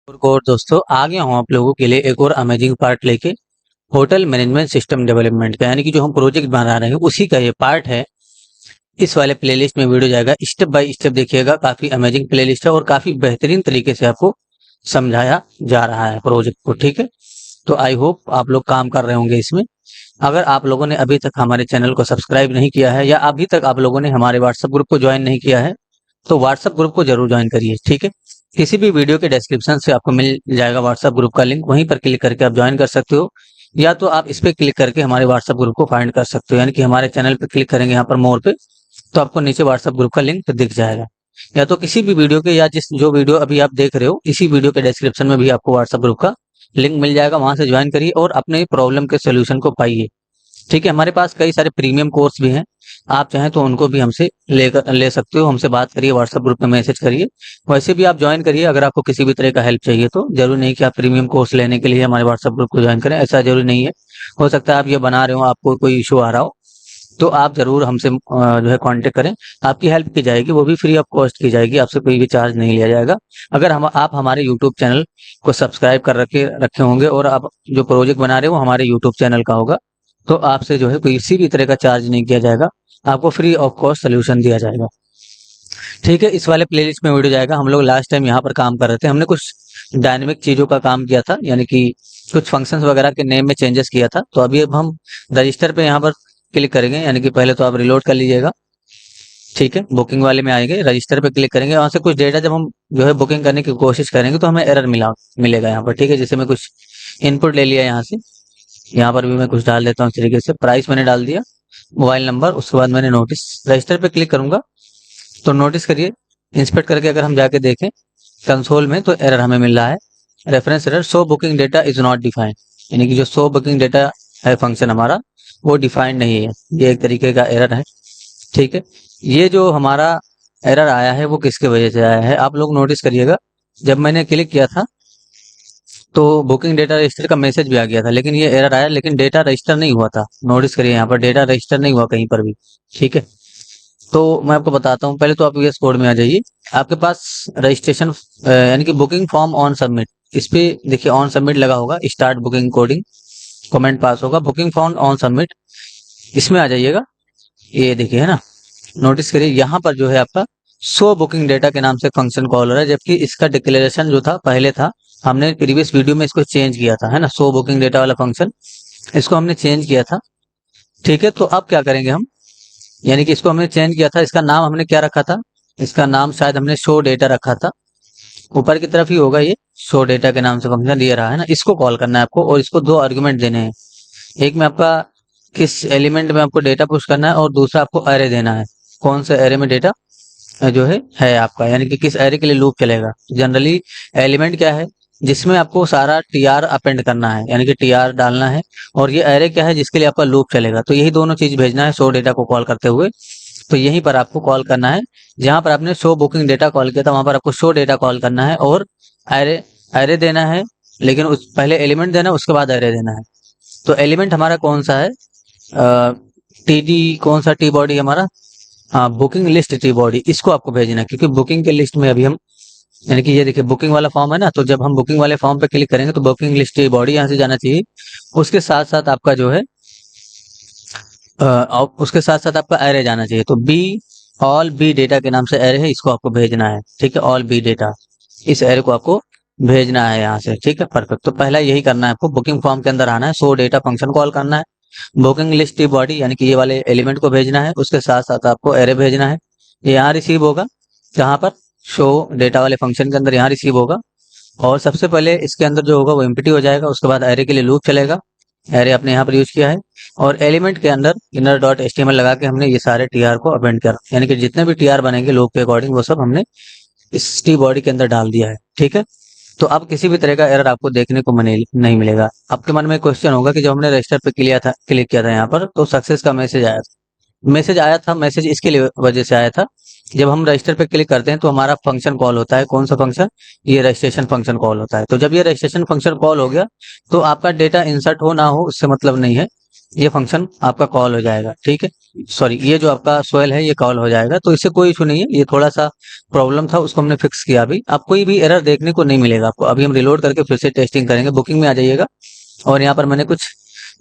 और दोस्तों आ गया हूँ आप लोगों के लिए एक और अमेजिंग पार्ट लेके होटल मैनेजमेंट सिस्टम डेवलपमेंट का, यानी कि जो हम प्रोजेक्ट बना रहे हैं उसी का ये पार्ट है। इस वाले प्लेलिस्ट में वीडियो जाएगा, स्टेप बाय स्टेप देखिएगा। काफी अमेजिंग प्लेलिस्ट है और काफी बेहतरीन तरीके से आपको समझाया जा रहा है प्रोजेक्ट को। ठीक है, तो आई होप आप लोग काम कर रहे होंगे इसमें। अगर आप लोगों ने अभी तक हमारे चैनल को सब्सक्राइब नहीं किया है या अभी तक आप लोगों ने हमारे व्हाट्सएप ग्रुप को ज्वाइन नहीं किया है तो व्हाट्सएप ग्रुप को जरूर ज्वाइन करिए। ठीक है, किसी भी वीडियो के डिस्क्रिप्शन से आपको मिल जाएगा व्हाट्सएप ग्रुप का लिंक, वहीं पर क्लिक करके आप ज्वाइन कर सकते हो, या तो आप इस पे क्लिक करके हमारे व्हाट्सएप ग्रुप को फाइंड कर सकते हो। यानी कि हमारे चैनल पे क्लिक करेंगे यहाँ पर मोर पे, तो आपको नीचे व्हाट्सएप ग्रुप का लिंक दिख जाएगा। या तो किसी भी वीडियो के या जो वीडियो अभी आप देख रहे हो इसी वीडियो के डिस्क्रिप्शन में भी आपको व्हाट्सएप ग्रुप का लिंक मिल जाएगा, वहां से ज्वाइन करिए और अपने प्रॉब्लम के सोल्यूशन को पाइए। ठीक है, हमारे पास कई सारे प्रीमियम कोर्स भी हैं, आप चाहें तो उनको भी हमसे ले सकते हो। हमसे बात करिए, व्हाट्सएप ग्रुप में मैसेज करिए, वैसे भी आप ज्वाइन करिए। अगर आपको किसी भी तरह का हेल्प चाहिए तो जरूरी नहीं कि आप प्रीमियम कोर्स लेने के लिए हमारे व्हाट्सएप ग्रुप को ज्वाइन करें, ऐसा जरूरी नहीं है। हो सकता है आप ये बना रहे हो, आपको कोई इशू आ रहा हो, तो आप जरूर हमसे जो है कांटेक्ट करें, आपकी हेल्प की जाएगी, वो भी फ्री ऑफ कॉस्ट की जाएगी, आपसे कोई भी चार्ज नहीं लिया जाएगा। अगर आप हमारे यूट्यूब चैनल को सब्सक्राइब कर रखे होंगे और आप जो प्रोजेक्ट बना रहे हो हमारे यूट्यूब चैनल का होगा, तो आपसे जो है किसी भी तरह का चार्ज नहीं किया जाएगा, आपको फ्री ऑफ कॉस्ट सोल्यूशन दिया जाएगा। ठीक है, इस वाले प्लेलिस्ट में वीडियो जाएगा। हम लोग लास्ट टाइम यहाँ पर काम कर रहे थे, हमने कुछ डायनेमिक चीजों का काम किया था, यानी कि कुछ फंक्शंस वगैरह के नेम में चेंजेस किया था। तो अभी अब हम रजिस्टर पे यहाँ पर क्लिक करेंगे, यानी कि पहले तो आप रिलोड कर लीजिएगा। ठीक है, बुकिंग वाले में आएंगे, रजिस्टर पे क्लिक करेंगे, वहां से कुछ डेटा जब हम जो है बुकिंग करने की कोशिश करेंगे तो हमें एरर मिलेगा यहाँ पर। ठीक है, जैसे मैं कुछ इनपुट ले लिया यहाँ से, यहाँ पर भी मैं कुछ डाल देता हूँ इस तरीके से। प्राइस मैंने डाल दिया, मोबाइल नंबर, उसके बाद मैंने नोटिस, रजिस्टर पे क्लिक करूंगा तो नोटिस करिए, इंस्पेक्ट करके अगर हम जाके देखें कंसोल में तो एरर हमें मिल रहा है, reference error, show booking data is not defined. यानी कि जो शो बुकिंग डेटा है फंक्शन हमारा वो डिफाइंड नहीं है, ये एक तरीके का एरर है। ठीक है, ये जो हमारा एरर आया है वो किसके वजह से आया है, आप लोग नोटिस करिएगा। जब मैंने क्लिक किया था तो बुकिंग डेटा रजिस्टर का मैसेज भी आ गया था, लेकिन ये एरर आया, लेकिन डेटा रजिस्टर नहीं हुआ था। नोटिस करिए यहाँ पर डेटा रजिस्टर नहीं हुआ कहीं पर भी। ठीक है, तो मैं आपको बताता हूँ, पहले तो आप वीएस कोड में आ जाइए। आपके पास रजिस्ट्रेशन यानी कि बुकिंग फॉर्म ऑन सबमिट, इस पे देखिए ऑन सबमिट लगा होगा, start booking coding comment pass होगा, बुकिंग फॉर्म ऑन सबमिट, इसमें आ जाइएगा। ये देखिए है ना, नोटिस करिए यहाँ पर जो है आपका शो बुकिंग डेटा के नाम से फंक्शन कॉल हो रहा है, जबकि इसका डिक्लेरेशन जो था पहले था, हमने प्रीवियस वीडियो में इसको चेंज किया था, है ना, शो बुकिंग डेटा वाला फंक्शन, इसको हमने चेंज किया था। ठीक है, तो अब क्या करेंगे हम, यानी कि इसको हमने चेंज किया था, इसका नाम हमने क्या रखा था, इसका नाम शायद हमने शो डेटा रखा था, ऊपर की तरफ ही होगा ये, शो डेटा के नाम से फंक्शन दिया रहा है ना, इसको कॉल करना है आपको, और इसको दो आर्गुमेंट देने हैं। एक में आपका किस एलिमेंट में आपको डेटा पुश करना है, और दूसरा आपको एरे देना है, कौन से एरे में डेटा जो है आपका, यानी कि किस एरे के लिए लूप चलेगा। जनरली एलिमेंट क्या है, जिसमें आपको सारा टीआर अपेंड करना है, यानी कि टीआर डालना है, और ये एरे क्या है जिसके लिए आपका लूप चलेगा। तो यही दोनों चीज भेजना है शो डेटा को कॉल करते हुए, तो यहीं पर आपको कॉल करना है, जहां पर आपने शो बुकिंग डेटा कॉल किया था वहां पर आपको शो डेटा कॉल करना है, और एरे एरे देना है, लेकिन उस पहले एलिमेंट देना है उसके बाद एरे देना है। तो एलिमेंट हमारा कौन सा है, टीडी, कौन सा टी बॉडी हमारा, हाँ बुकिंग लिस्ट टी बॉडी, इसको आपको भेजना है, क्योंकि बुकिंग के लिस्ट में अभी हम, यानी कि ये देखिए बुकिंग वाला फॉर्म है ना, तो जब हम बुकिंग वाले फॉर्म पे क्लिक करेंगे तो बुकिंग लिस्ट टी बॉडी यहाँ से जाना चाहिए। उसके साथ साथ आपका जो है उसके साथ साथ आपका एरे जाना चाहिए। तो बी, ऑल बी डेटा के नाम से एरे है, इसको आपको भेजना है। ठीक है, ऑल बी डेटा, इस एरे को आपको भेजना है यहाँ से। ठीक है, परफेक्ट। तो पहला यही करना है आपको, बुकिंग फॉर्म के अंदर आना है, शो डेटा फंक्शन कॉल करना है, बुकिंग लिस्ट टी बॉडी यानी कि ये वाले एलिमेंट को भेजना है, उसके साथ साथ आपको एरे भेजना है। ये यहाँ रिसीव होगा, जहाँ पर शो डेटा वाले फंक्शन के अंदर यहाँ रिसीव होगा, और सबसे पहले इसके अंदर जो होगा वो एम्प्टी हो जाएगा, उसके बाद एरे के लिए लूप चलेगा, एरे आपने यहाँ पर यूज किया है, और एलिमेंट के अंदर इनर डॉट एचटीएमएल लगा के हमने ये सारे टीआर को अपेंड कर, यानी कि जितने भी टीआर बनेंगे लूप के अकॉर्डिंग वो सब हमने इस टी बॉडी के अंदर डाल दिया है। ठीक है, तो अब किसी भी तरह का एरर आपको देखने को नहीं मिलेगा। आपके मन में क्वेश्चन होगा कि जब हमने रजिस्टर पे क्लिक किया था यहाँ पर तो सक्सेस का मैसेज आया था, मैसेज इसके लिए वजह से आया था, जब हम रजिस्टर पे क्लिक करते हैं तो हमारा फंक्शन कॉल होता है, कौन सा फंक्शन, ये रजिस्ट्रेशन फंक्शन कॉल होता है। तो जब ये रजिस्ट्रेशन फंक्शन कॉल हो गया तो आपका डेटा इंसर्ट हो ना हो उससे मतलब नहीं है, ये फंक्शन आपका कॉल हो जाएगा, ठीक है। सॉरी, ये जो आपका सोयल है ये कॉल हो जाएगा, तो इससे कोई इशू नहीं है। ये थोड़ा सा प्रॉब्लम था, उसको हमने फिक्स किया। अभी आप कोई भी एरर देखने को नहीं मिलेगा आपको। अभी हम रिलोड करके फिर से टेस्टिंग करेंगे। बुकिंग में आ जाइएगा और यहाँ पर मैंने कुछ,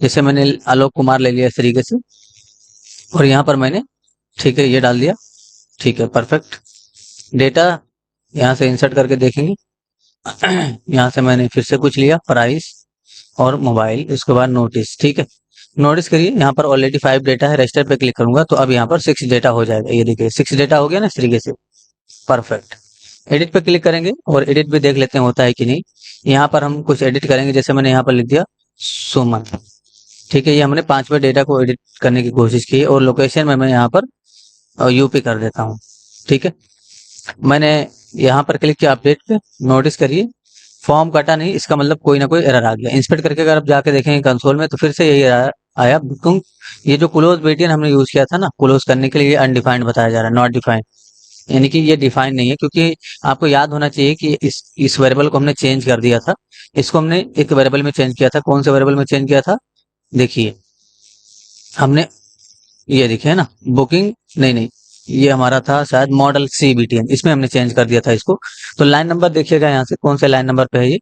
जैसे मैंने आलोक कुमार ले लिया इस तरीके से, और यहाँ पर मैंने, ठीक है, ये डाल दिया, ठीक है, परफेक्ट। डेटा यहाँ से इंसर्ट करके देखेंगे। यहाँ से मैंने फिर से कुछ लिया, प्राइस और मोबाइल, उसके बाद नोटिस, ठीक है। नोटिस करिए यहाँ पर ऑलरेडी 5 डेटा है, रजिस्टर पे क्लिक करूंगा तो अब यहाँ पर 6 डेटा हो जाएगा। ये देखिए 6 डेटा हो गया ना इस तरीके से, परफेक्ट। एडिट पे क्लिक करेंगे और एडिट भी देख लेते हैं होता है कि नहीं। यहाँ पर हम कुछ एडिट करेंगे, जैसे मैंने यहाँ पर लिख दिया सुमन, ठीक है। ये हमने 5वें डेटा को एडिट करने की कोशिश की और लोकेशन में मैं यहाँ पर यूपी कर देता हूँ, ठीक है। मैंने यहाँ पर क्लिक किया अपडेट पे, नोटिस करिए फॉर्म कटा नहीं, इसका मतलब कोई ना कोई एरर आ गया। इंस्पेक्ट करके अगर आप जाके देखेंगे कंसोल में तो फिर से यही आया बुकिंग। ये जो क्लोज बीटीएन हमने यूज किया था ना क्लोज करने के लिए, ये अनडिफाइंड बताया जा रहा है, नॉट डिफाइंड, यानी कि ये डिफाइन नहीं है। क्योंकि आपको याद होना चाहिए कि इस वेरिएबल को हमने चेंज कर दिया था। इसको हमने एक वेरिएबल में चेंज किया था। कौन से वेरिएबल में चेंज किया था, देखिए हमने, ये देखिए ना, बुकिंग नहीं नहीं, ये हमारा था शायद मॉडल CBTN, इसमें हमने चेंज कर दिया था इसको। तो लाइन नंबर देखिएगा यहाँ से कौन से लाइन नंबर पे है, ये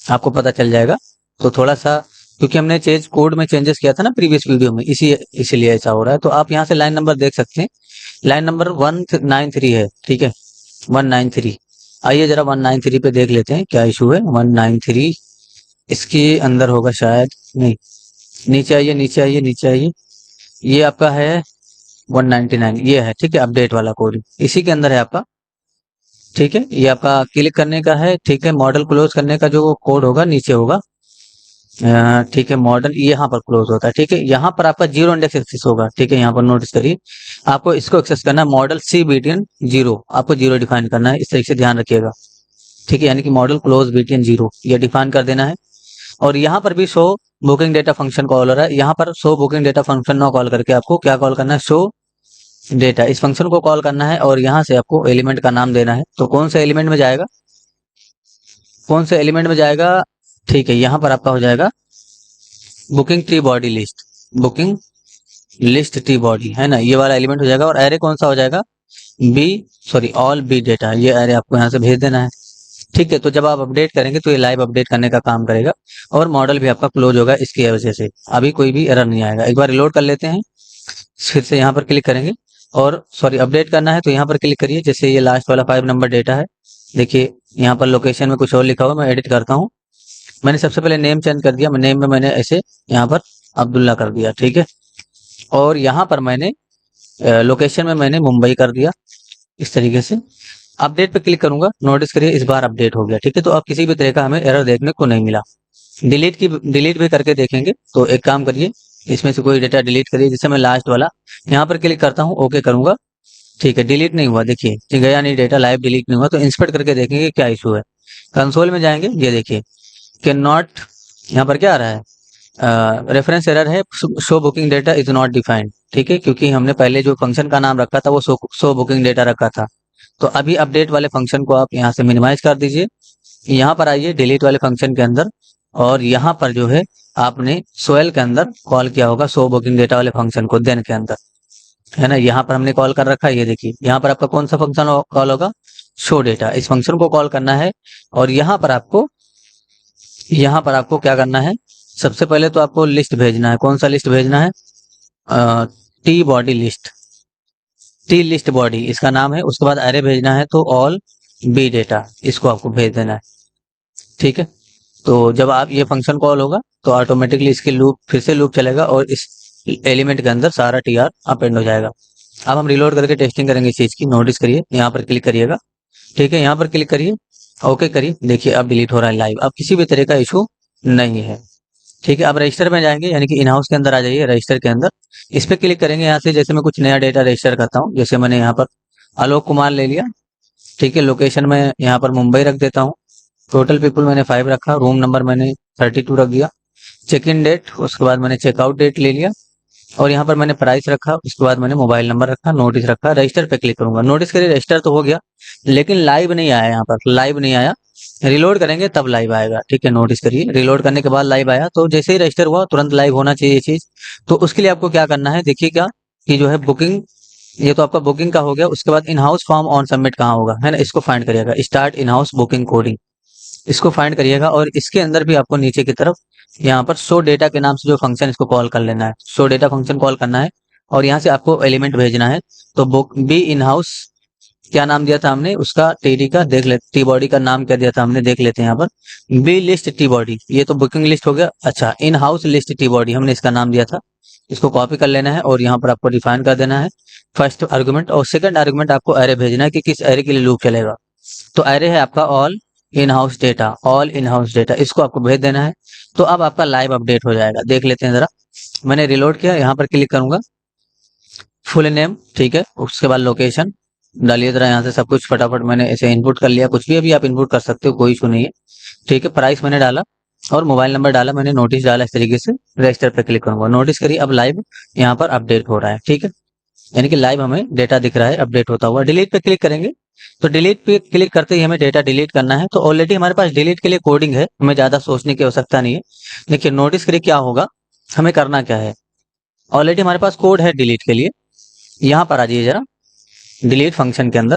आपको पता चल जाएगा। तो थोड़ा सा, क्योंकि हमने चेंज कोड में चेंजेस किया था ना प्रीवियस वीडियो में, इसीलिए ऐसा हो रहा है। तो आप यहाँ से लाइन नंबर देख सकते हैं, लाइन नंबर 193 है, ठीक है, 193। आइए जरा 193 पे देख लेते हैं क्या इशू है। 193 इसके अंदर होगा शायद, नहीं, नीचे आइए, नीचे आइए, नीचे आइए, ये आपका है 199, ये है, ठीक है, अपडेट वाला कोड इसी के अंदर है आपका, ठीक है। ये आपका क्लिक करने का है, ठीक है। मॉडल क्लोज करने का जो कोड होगा नीचे होगा, ठीक है। मॉडल यहाँ पर क्लोज होता है, ठीक है। यहाँ पर आपका 0 इंडेक्स एक्सेस होगा, ठीक है। यहाँ पर नोटिस करिए, आपको इसको एक्सेस करना है, मॉडल CBTN 0, आपको 0 डिफाइन करना है, इस तरीके से ध्यान रखिएगा, ठीक है। यानी कि मॉडल क्लोज BTN 0 ये डिफाइन कर देना है। और यहाँ पर भी show booking data function call हो रहा है। यहाँ पर शो बुकिंग डेटा फंक्शन ना कॉल करके आपको क्या कॉल करना है, शो डेटा, इस फंक्शन को कॉल करना है। और यहाँ से आपको एलिमेंट का नाम देना है। तो कौन से एलिमेंट में जाएगा, कौन से एलिमेंट में जाएगा, ठीक है। यहाँ पर आपका हो जाएगा booking tree body list, booking list tree body है ना, ये वाला एलिमेंट हो जाएगा। और एरे कौन सा हो जाएगा, B, sorry all B data, ये एरे आपको यहाँ से भेज देना है, ठीक है। तो जब आप अपडेट करेंगे तो ये लाइव अपडेट करने का काम करेगा और मॉडल भी आपका क्लोज होगा इसकी वजह से। अभी कोई भी एरर नहीं आएगा। एक बार रिलोड कर लेते हैं, फिर से यहाँ पर क्लिक करेंगे और सॉरी अपडेट करना है तो यहाँ पर क्लिक करिए। जैसे ये लास्ट वाला 5 नंबर डेटा है, देखिए यहाँ पर लोकेशन में कुछ और लिखा हुआ, मैं एडिट करता हूँ। मैंने सबसे पहले नेम चेंज कर दिया, नेम में मैंने ऐसे यहाँ पर अब्दुल्ला कर दिया, ठीक है। और यहाँ पर मैंने लोकेशन में मैंने मुंबई कर दिया, इस तरीके से। अपडेट पे क्लिक करूंगा, नोटिस करिए इस बार अपडेट हो गया, ठीक है। तो अब किसी भी तरह का हमें एरर देखने को नहीं मिला। डिलीट भी करके देखेंगे तो एक काम करिए, इसमें से कोई डेटा डिलीट करिए। जैसे मैं लास्ट वाला यहाँ पर क्लिक करता हूँ, ओके करूंगा, ठीक है, डिलीट नहीं हुआ, देखिए ये गया नहीं डेटा, लाइव डिलीट नहीं हुआ। तो इंस्पेक्ट करके देखेंगे क्या इशू है। कंसोल में जाएंगे, ये देखिए कि नॉट, यहाँ पर क्या आ रहा है, रेफरेंस एरर है, show booking data is not defined, ठीक है। क्योंकि हमने पहले जो फंक्शन का नाम रखा था वो शो बुकिंग डेटा रखा था। तो अभी अपडेट वाले फंक्शन को आप यहाँ से मिनिमाइज कर दीजिए, यहाँ पर आइए डिलीट वाले फंक्शन के अंदर, और यहाँ पर जो है आपने सोयल के अंदर कॉल किया होगा शो बुकिंग डेटा वाले फंक्शन को, देन के अंदर, है ना। यहाँ पर हमने कॉल कर रखा है, ये देखिए यहाँ पर आपका कौन सा फंक्शन कॉल होगा, शो डेटा, इस फंक्शन को कॉल करना है। और यहाँ पर आपको क्या करना है, सबसे पहले तो आपको लिस्ट भेजना है। कौन सा लिस्ट भेजना है, T body list, T list body इसका नाम है। उसके बाद एरे भेजना है, तो ऑल बी डेटा इसको आपको भेज देना है, ठीक है। तो जब आप ये फंक्शन कॉल होगा तो ऑटोमेटिकली इसके लूप, फिर से लूप चलेगा और इस एलिमेंट के अंदर सारा TR अपेंड हो जाएगा। अब हम रिलोड करके टेस्टिंग करेंगे इस चीज की। नोटिस करिए यहाँ पर क्लिक करिएगा, ठीक है, यहाँ पर क्लिक करिए, ओके करिए, देखिए अब डिलीट हो रहा है लाइव। अब किसी भी तरह का इशू नहीं है, ठीक है। अब रजिस्टर में जाएंगे, यानी कि इन हाउस के अंदर आ जाइए, रजिस्टर के अंदर इस पे क्लिक करेंगे। यहाँ से जैसे मैं कुछ नया डेटा रजिस्टर करता हूँ, जैसे मैंने यहाँ पर आलोक कुमार ले लिया, ठीक है। लोकेशन में यहाँ पर मुंबई रख देता हूँ। टोटल पीपल मैंने 5 रखा, रूम नंबर मैंने 32 रख दिया। चेक इन डेट, उसके बाद मैंने चेकआउट डेट ले लिया, और यहाँ पर मैंने प्राइस रखा, उसके बाद मैंने मोबाइल नंबर रखा, नोटिस रखा, रजिस्टर पे क्लिक करूंगा। नोटिस करिए रजिस्टर तो हो गया, लेकिन लाइव नहीं आया, यहाँ पर लाइव नहीं आया। रिलोड करेंगे तब लाइव आएगा, ठीक है। नोटिस करिए, रिलोड करने के बाद लाइव आया, तो जैसे ही रजिस्टर हुआ तुरंत लाइव होना चाहिए ये चीज। तो उसके लिए आपको क्या करना है, देखिए क्या कि जो है बुकिंग, ये तो आपका बुकिंग का हो गया। उसके बाद in house form on submit कहाँ होगा, है ना, इसको फाइंड करिएगा, start in house booking coding, इसको फाइंड करिएगा। और इसके अंदर भी आपको नीचे की तरफ यहाँ पर शो डेटा के नाम से जो फंक्शन, इसको कॉल कर लेना है, शो डेटा फंक्शन कॉल करना है। और यहाँ से आपको एलिमेंट भेजना है। तो बुक बी इन हाउस, क्या नाम दिया था हमने उसका, टीडी का, देख ले टी बॉडी का नाम क्या दिया था हमने, देख लेते हैं यहाँ पर, बी लिस्ट टी बॉडी, ये तो बुकिंग लिस्ट हो गया। अच्छा, in house list T body हमने इसका नाम दिया था, इसको कॉपी कर लेना है और यहाँ पर आपको डिफाइन कर देना है फर्स्ट आर्गुमेंट। और सेकंड आर्गुमेंट आपको एरे भेजना है कि किस एरे के लिए लूप चलेगा। तो एरे है आपका all in house data, all in house data, इसको आपको भेज देना है। तो अब आपका लाइव अपडेट हो जाएगा, देख लेते हैं जरा। मैंने रिलोड किया, यहाँ पर क्लिक करूंगा, फुल नेम, ठीक है, उसके बाद लोकेशन डालिए जरा, यहाँ से सब कुछ फटाफट मैंने ऐसे इनपुट कर लिया, कुछ भी अभी आप इनपुट कर सकते हो, कोई इशू नहीं है, ठीक है। प्राइस मैंने डाला और मोबाइल नंबर डाला, मैंने नोटिस डाला इस तरीके से। रजिस्टर पे क्लिक करूंगा, नोटिस करिए अब लाइव यहाँ पर अपडेट हो रहा है, ठीक है। यानी कि लाइव हमें डेटा दिख रहा है अपडेट होता हुआ। डिलीट पे क्लिक करेंगे, तो डिलीट पे क्लिक करते ही हमें डेटा डिलीट करना है। तो ऑलरेडी हमारे पास डिलीट के लिए कोडिंग है, हमें ज्यादा सोचने की आवश्यकता नहीं है। देखिए नोटिस करिए क्या होगा, हमें करना क्या है, ऑलरेडी हमारे पास कोड है डिलीट के लिए। यहाँ पर आ जाइए जरा, डिलीट फंक्शन के अंदर,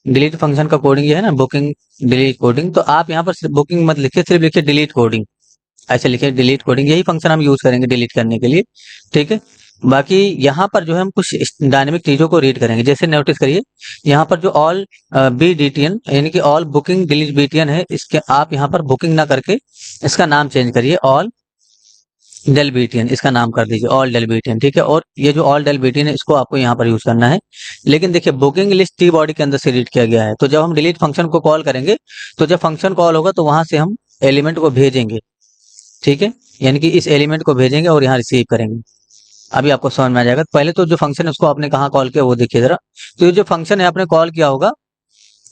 डिलीट फंक्शन का कोडिंग ये है ना, बुकिंग डिलीट कोडिंग। तो आप यहाँ पर सिर्फ बुकिंग मत लिखिए, सिर्फ लिखिए डिलीट कोडिंग, ऐसे लिखिए डिलीट कोडिंग, यही फंक्शन हम यूज करेंगे डिलीट करने के लिए, ठीक है। बाकी यहाँ पर जो है हम कुछ डायनेमिक चीजों को रीड करेंगे, जैसे नोटिस करिए यहाँ पर जो ऑल बी डीटीएन यानी कि ऑल बुकिंग डिलीट बीटीएन है, इसके आप यहाँ पर बुकिंग ना करके इसका नाम चेंज करिए, ऑल डेल बीटीएन इसका नाम कर दीजिए, ऑल डेल बीटीएन, ठीक है। और ये जो ऑल डेल बीटीएन है इसको आपको यहाँ पर यूज करना है। लेकिन देखिए बुकिंग लिस्ट टी बॉडी के अंदर से रीड किया गया है, तो जब हम डिलीट फंक्शन को कॉल करेंगे, तो जब फंक्शन कॉल होगा तो वहां से हम एलिमेंट को भेजेंगे, ठीक है। यानी कि इस एलिमेंट को भेजेंगे और यहाँ रिसीव करेंगे। अभी आपको समझ में आ जाएगा। पहले तो जो फंक्शन है उसको आपने कहाँ कॉल किया वो देखिए जरा। तो ये जो फंक्शन है आपने कॉल किया होगा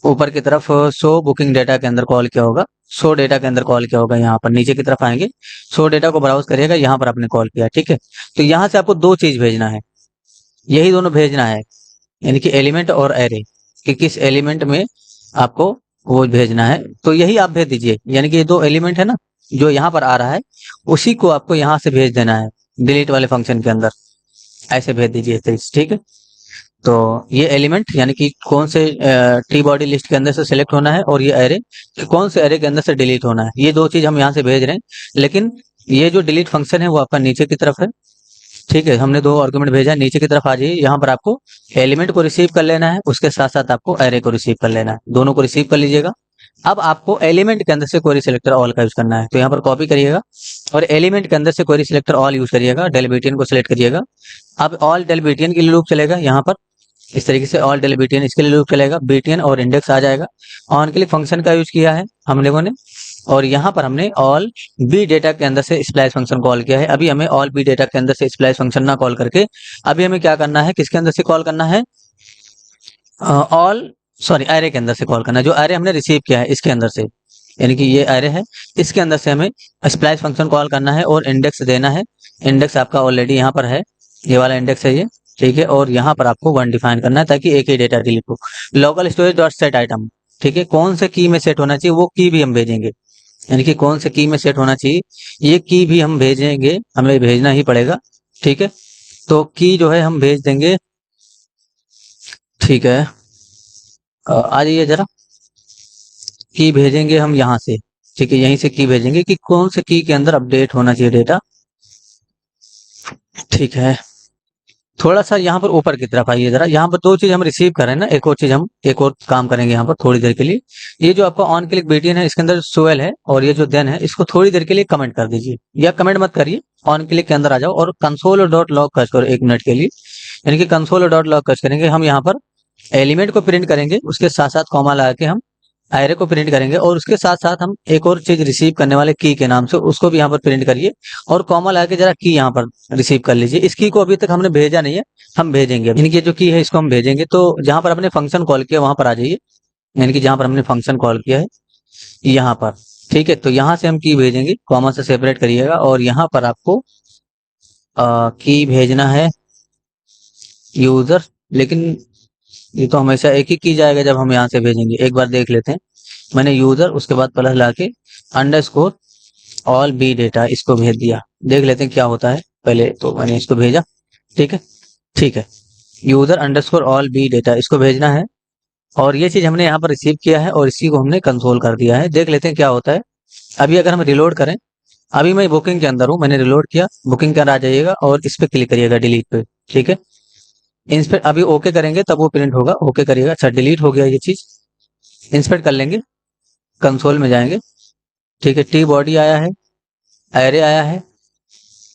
ऊपर की तरफ, शो बुकिंग डेटा के अंदर कॉल किया होगा, शो डेटा के अंदर कॉल किया होगा। यहाँ पर नीचे की तरफ आएंगे, शो डेटा को ब्राउज करिएगा, यहाँ पर आपने कॉल किया, ठीक है। तो यहाँ से आपको दो चीज भेजना है, यही दोनों भेजना है, यानी कि एलिमेंट और एरे, कि किस एलिमेंट में आपको वो भेजना है। तो यही आप भेज दीजिए, यानी कि ये दो एलिमेंट है ना जो यहाँ पर आ रहा है, उसी को आपको यहाँ से भेज देना है डिलीट वाले फंक्शन के अंदर, ऐसे भेज दीजिए, ठीक है। तो ये एलिमेंट यानी कि कौन से टी बॉडी लिस्ट के अंदर से सिलेक्ट होना है, और ये एरे कौन से एरे के अंदर से डिलीट होना है, ये दो चीज हम यहाँ से भेज रहे हैं। लेकिन ये जो डिलीट फंक्शन है वो आपका नीचे की तरफ है, ठीक है। हमने दो आर्गुमेंट भेजा है, नीचे की तरफ आ जाइए, यहाँ पर आपको एलिमेंट को रिसीव कर लेना है, उसके साथ साथ आपको एरे को रिसीव कर लेना है, दोनों को रिसीव कर लीजिएगा। अब आपको एलिमेंट के अंदर से क्वेरी सिलेक्टर ऑल का यूज करना है, तो यहाँ पर कॉपी करिएगा और एलिमेंट के अंदर से क्वेरी सिलेक्टर ऑल यूज करिएगा, डेल बीटीएन को सिलेक्ट करिएगा। अब ऑल डेल बीटीएन के लिए लूप चलेगा, यहाँ पर इस तरीके से ऑल डेल बीटीएन इसके लिए लूप चलेगा, बीटीएन और इंडेक्स आ जाएगा। ऑन के लिए फंक्शन का यूज किया है हम लोगों ने, और यहाँ पर हमने ऑल बी डेटा के अंदर से स्प्लाइस फंक्शन कॉल किया है। अभी हमें ऑल बी डेटा के अंदर से स्प्लाइस फंक्शन ना कॉल करके अभी हमें क्या करना है, किसके अंदर से कॉल करना है, ऑल सॉरी एरे के अंदर से कॉल करना है, जो एरे हमने रिसीव किया है इसके अंदर से, यानी कि ये एरे है, इसके अंदर से हमें स्प्लाइस फंक्शन कॉल करना है और इंडेक्स देना है। इंडेक्स आपका ऑलरेडी यहाँ पर है, ये वाला इंडेक्स है ये, ठीक है। और यहाँ पर आपको वन डिफाइन करना है ताकि एक ही डेटा डिलीट हो। Local storage dot set item, ठीक है, कौन से की में सेट होना चाहिए वो की भी हम भेजेंगे, यानी कि कौन से की में सेट होना चाहिए ये की भी हम भेजेंगे, हमें भेजना ही पड़ेगा, ठीक है। तो की जो है हम भेज देंगे, ठीक है। आ जाइए जरा, की भेजेंगे हम यहाँ से, ठीक है, यहीं से की भेजेंगे कि कौन से की के अंदर अपडेट होना चाहिए डेटा, ठीक है। थोड़ा सा यहाँ पर ऊपर की तरफ आइए जरा, यहाँ पर दो चीज हम रिसीव कर रहे हैं ना, एक और चीज हम एक और काम करेंगे यहाँ पर थोड़ी देर के लिए। ये जो आपका ऑन क्लिक बीटीएन है इसके अंदर सोएल है, और ये जो देन है इसको थोड़ी देर के लिए कमेंट कर दीजिए, या कमेंट मत करिए, ऑन क्लिक के अंदर आ जाओ और कंसोल डॉट लॉग कच करो 1 मिनट के लिए, यानी कि कंसोल डॉट लॉग कच करेंगे हम, यहाँ पर एलिमेंट को प्रिंट करेंगे, उसके साथ साथ कॉमा लगा के हम एरे को प्रिंट करेंगे, और उसके साथ साथ हम एक और चीज रिसीव करने वाले की के नाम से उसको भी यहाँ पर प्रिंट करिए, और कॉमा लगा के जरा की यहाँ पर रिसीव कर लीजिए। इस की को अभी तक हमने भेजा नहीं है, हम भेजेंगे, यानी कि जो की है इसको हम भेजेंगे। तो जहां पर हमने फंक्शन कॉल किया वहां पर आ जाइए, यानी कि जहां पर हमने फंक्शन कॉल किया है यहाँ पर, ठीक है। तो यहाँ से हम की भेजेंगे, कॉमा से सेपरेट करिएगा, और यहाँ पर आपको की भेजना है यूजर, लेकिन ये तो हमेशा एक ही की जाएगा जब हम यहाँ से भेजेंगे, एक बार देख लेते हैं। मैंने यूजर उसके बाद प्लस ला के अंडरस्कोर ऑल बी डेटा इसको भेज दिया। देख लेते हैं क्या होता है। पहले तो मैंने इसको भेजा, ठीक है, ठीक है। User underscore all B data इसको भेजना है और ये चीज हमने यहाँ पर रिसीव किया है और इसी को हमने कंसोल कर दिया है। देख लेते हैं क्या होता है। अभी अगर हम रिलोड करें, अभी मैं बुकिंग के अंदर हूँ, मैंने रिलोड किया, बुकिंग के अंदर आ जाइएगा और इस पे क्लिक करिएगा डिलीट पे, ठीक है। इंस्पेक्ट अभी ओके करेंगे तब वो प्रिंट होगा, ओके करिएगा। अच्छा डिलीट हो गया ये चीज, इंस्पेक्ट कर लेंगे, कंसोल में जाएंगे, ठीक है। टी बॉडी आया है, एरे आया है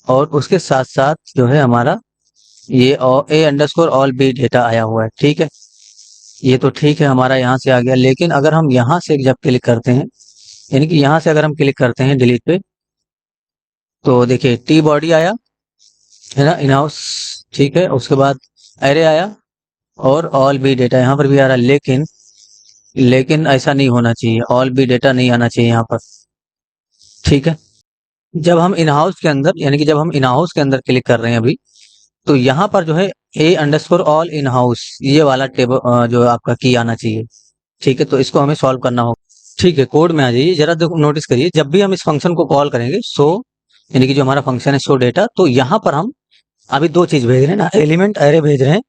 और उसके साथ साथ जो है हमारा ये A underscore all B data आया हुआ है, ठीक है। ये तो ठीक है, हमारा यहाँ से आ गया। लेकिन अगर हम यहाँ से जब क्लिक करते हैं, यानी कि यहाँ से अगर हम क्लिक करते हैं डिलीट पे, तो देखिए टी बॉडी आया है ना, इन हाउस, ठीक है। उसके बाद एरे आया और ऑल बी डेटा यहाँ पर भी आ रहा है। लेकिन ऐसा नहीं होना चाहिए, ऑल बी डेटा नहीं आना चाहिए यहाँ पर, ठीक है। जब हम इन हाउस के अंदर, यानी कि जब हम इन हाउस के अंदर क्लिक कर रहे हैं अभी, तो यहाँ पर जो है A underscore all in house ये वाला टेबल जो आपका की आना चाहिए, ठीक है। तो इसको हमें सॉल्व करना होगा, ठीक है। कोड में आ जाइए, जरा देखो नोटिस करिए, जब भी हम इस फंक्शन को कॉल करेंगे शो, यानी कि जो हमारा फंक्शन है शो डेटा, तो यहाँ पर हम अभी दो चीज भेज रहे हैं ना, एलिमेंट एरे भेज रहे हैं,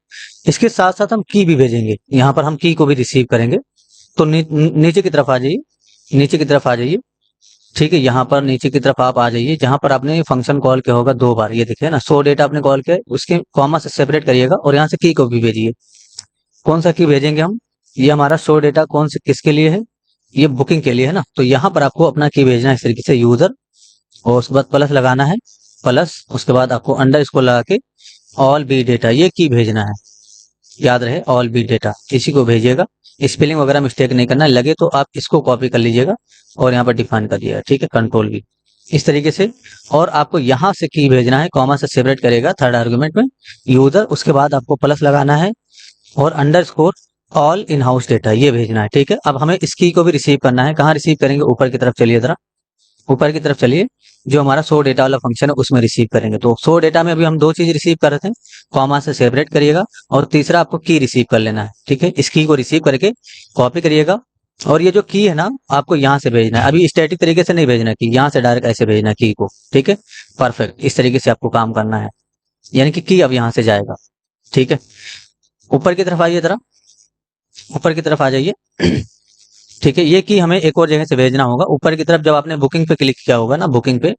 इसके साथ साथ हम की भी भेजेंगे। यहाँ पर हम की को भी रिसीव करेंगे। तो नीचे की तरफ आ जाइए, नीचे की तरफ आ जाइए, ठीक है। यहाँ पर नीचे की तरफ आप आ जाइए, जहां पर आपने फंक्शन कॉल किया होगा दो बार, ये देखिए ना, शो डेटा आपने कॉल किया, उसके कॉमा से सेपरेट करिएगा और यहाँ से की को भी भेजिए। कौन सा की भेजेंगे हम, ये हमारा शो डेटा कौन से किसके लिए है, ये बुकिंग के लिए है ना। तो यहाँ पर आपको अपना की भेजना है इस तरीके से, यूजर, और उसके बाद प्लस लगाना है, प्लस उसके बाद आपको अंडर इसको लगा के ऑल बी डेटा ये की भेजना है। याद रहे ऑल बी डेटा, इसी को भेजिएगा। स्पेलिंग वगैरह मिस्टेक नहीं करना, लगे तो आप इसको कॉपी कर लीजिएगा और यहाँ पर डिफाइन कर दिएगा, ठीक है, कंट्रोल बी, इस तरीके से। और आपको यहाँ से की भेजना है, कॉमा से सेपरेट करेगा थर्ड आर्गुमेंट में यूजर, उसके बाद आपको प्लस लगाना है और underscore all in house data ये भेजना है, ठीक है। अब हमें इस की को भी रिसीव करना है। कहाँ रिसीव करेंगे, ऊपर की तरफ चलिए, जरा ऊपर की तरफ चलिए, जो हमारा शो डेटा वाला फंक्शन है उसमें रिसीव करेंगे। तो शो डेटा में अभी हम दो चीज रिसीव कर रहे थे, कॉमा से सेपरेट करिएगा और तीसरा आपको की रिसीव कर लेना है, ठीक है। इस की को रिसीव करके कॉपी करिएगा और ये जो की है ना आपको यहाँ से भेजना है। अभी स्टैटिक तरीके से नहीं भेजना की, यहाँ से डायरेक्ट ऐसे भेजना की को, ठीक है। परफेक्ट, इस तरीके से आपको काम करना है, यानी कि की अब यहाँ से जाएगा, ठीक है। ऊपर की तरफ आइए, जरा ऊपर की तरफ आ जाइए, ठीक है। ये की हमें एक और जगह से भेजना होगा, ऊपर की तरफ। जब आपने बुकिंग पे क्लिक किया होगा ना, बुकिंग पे,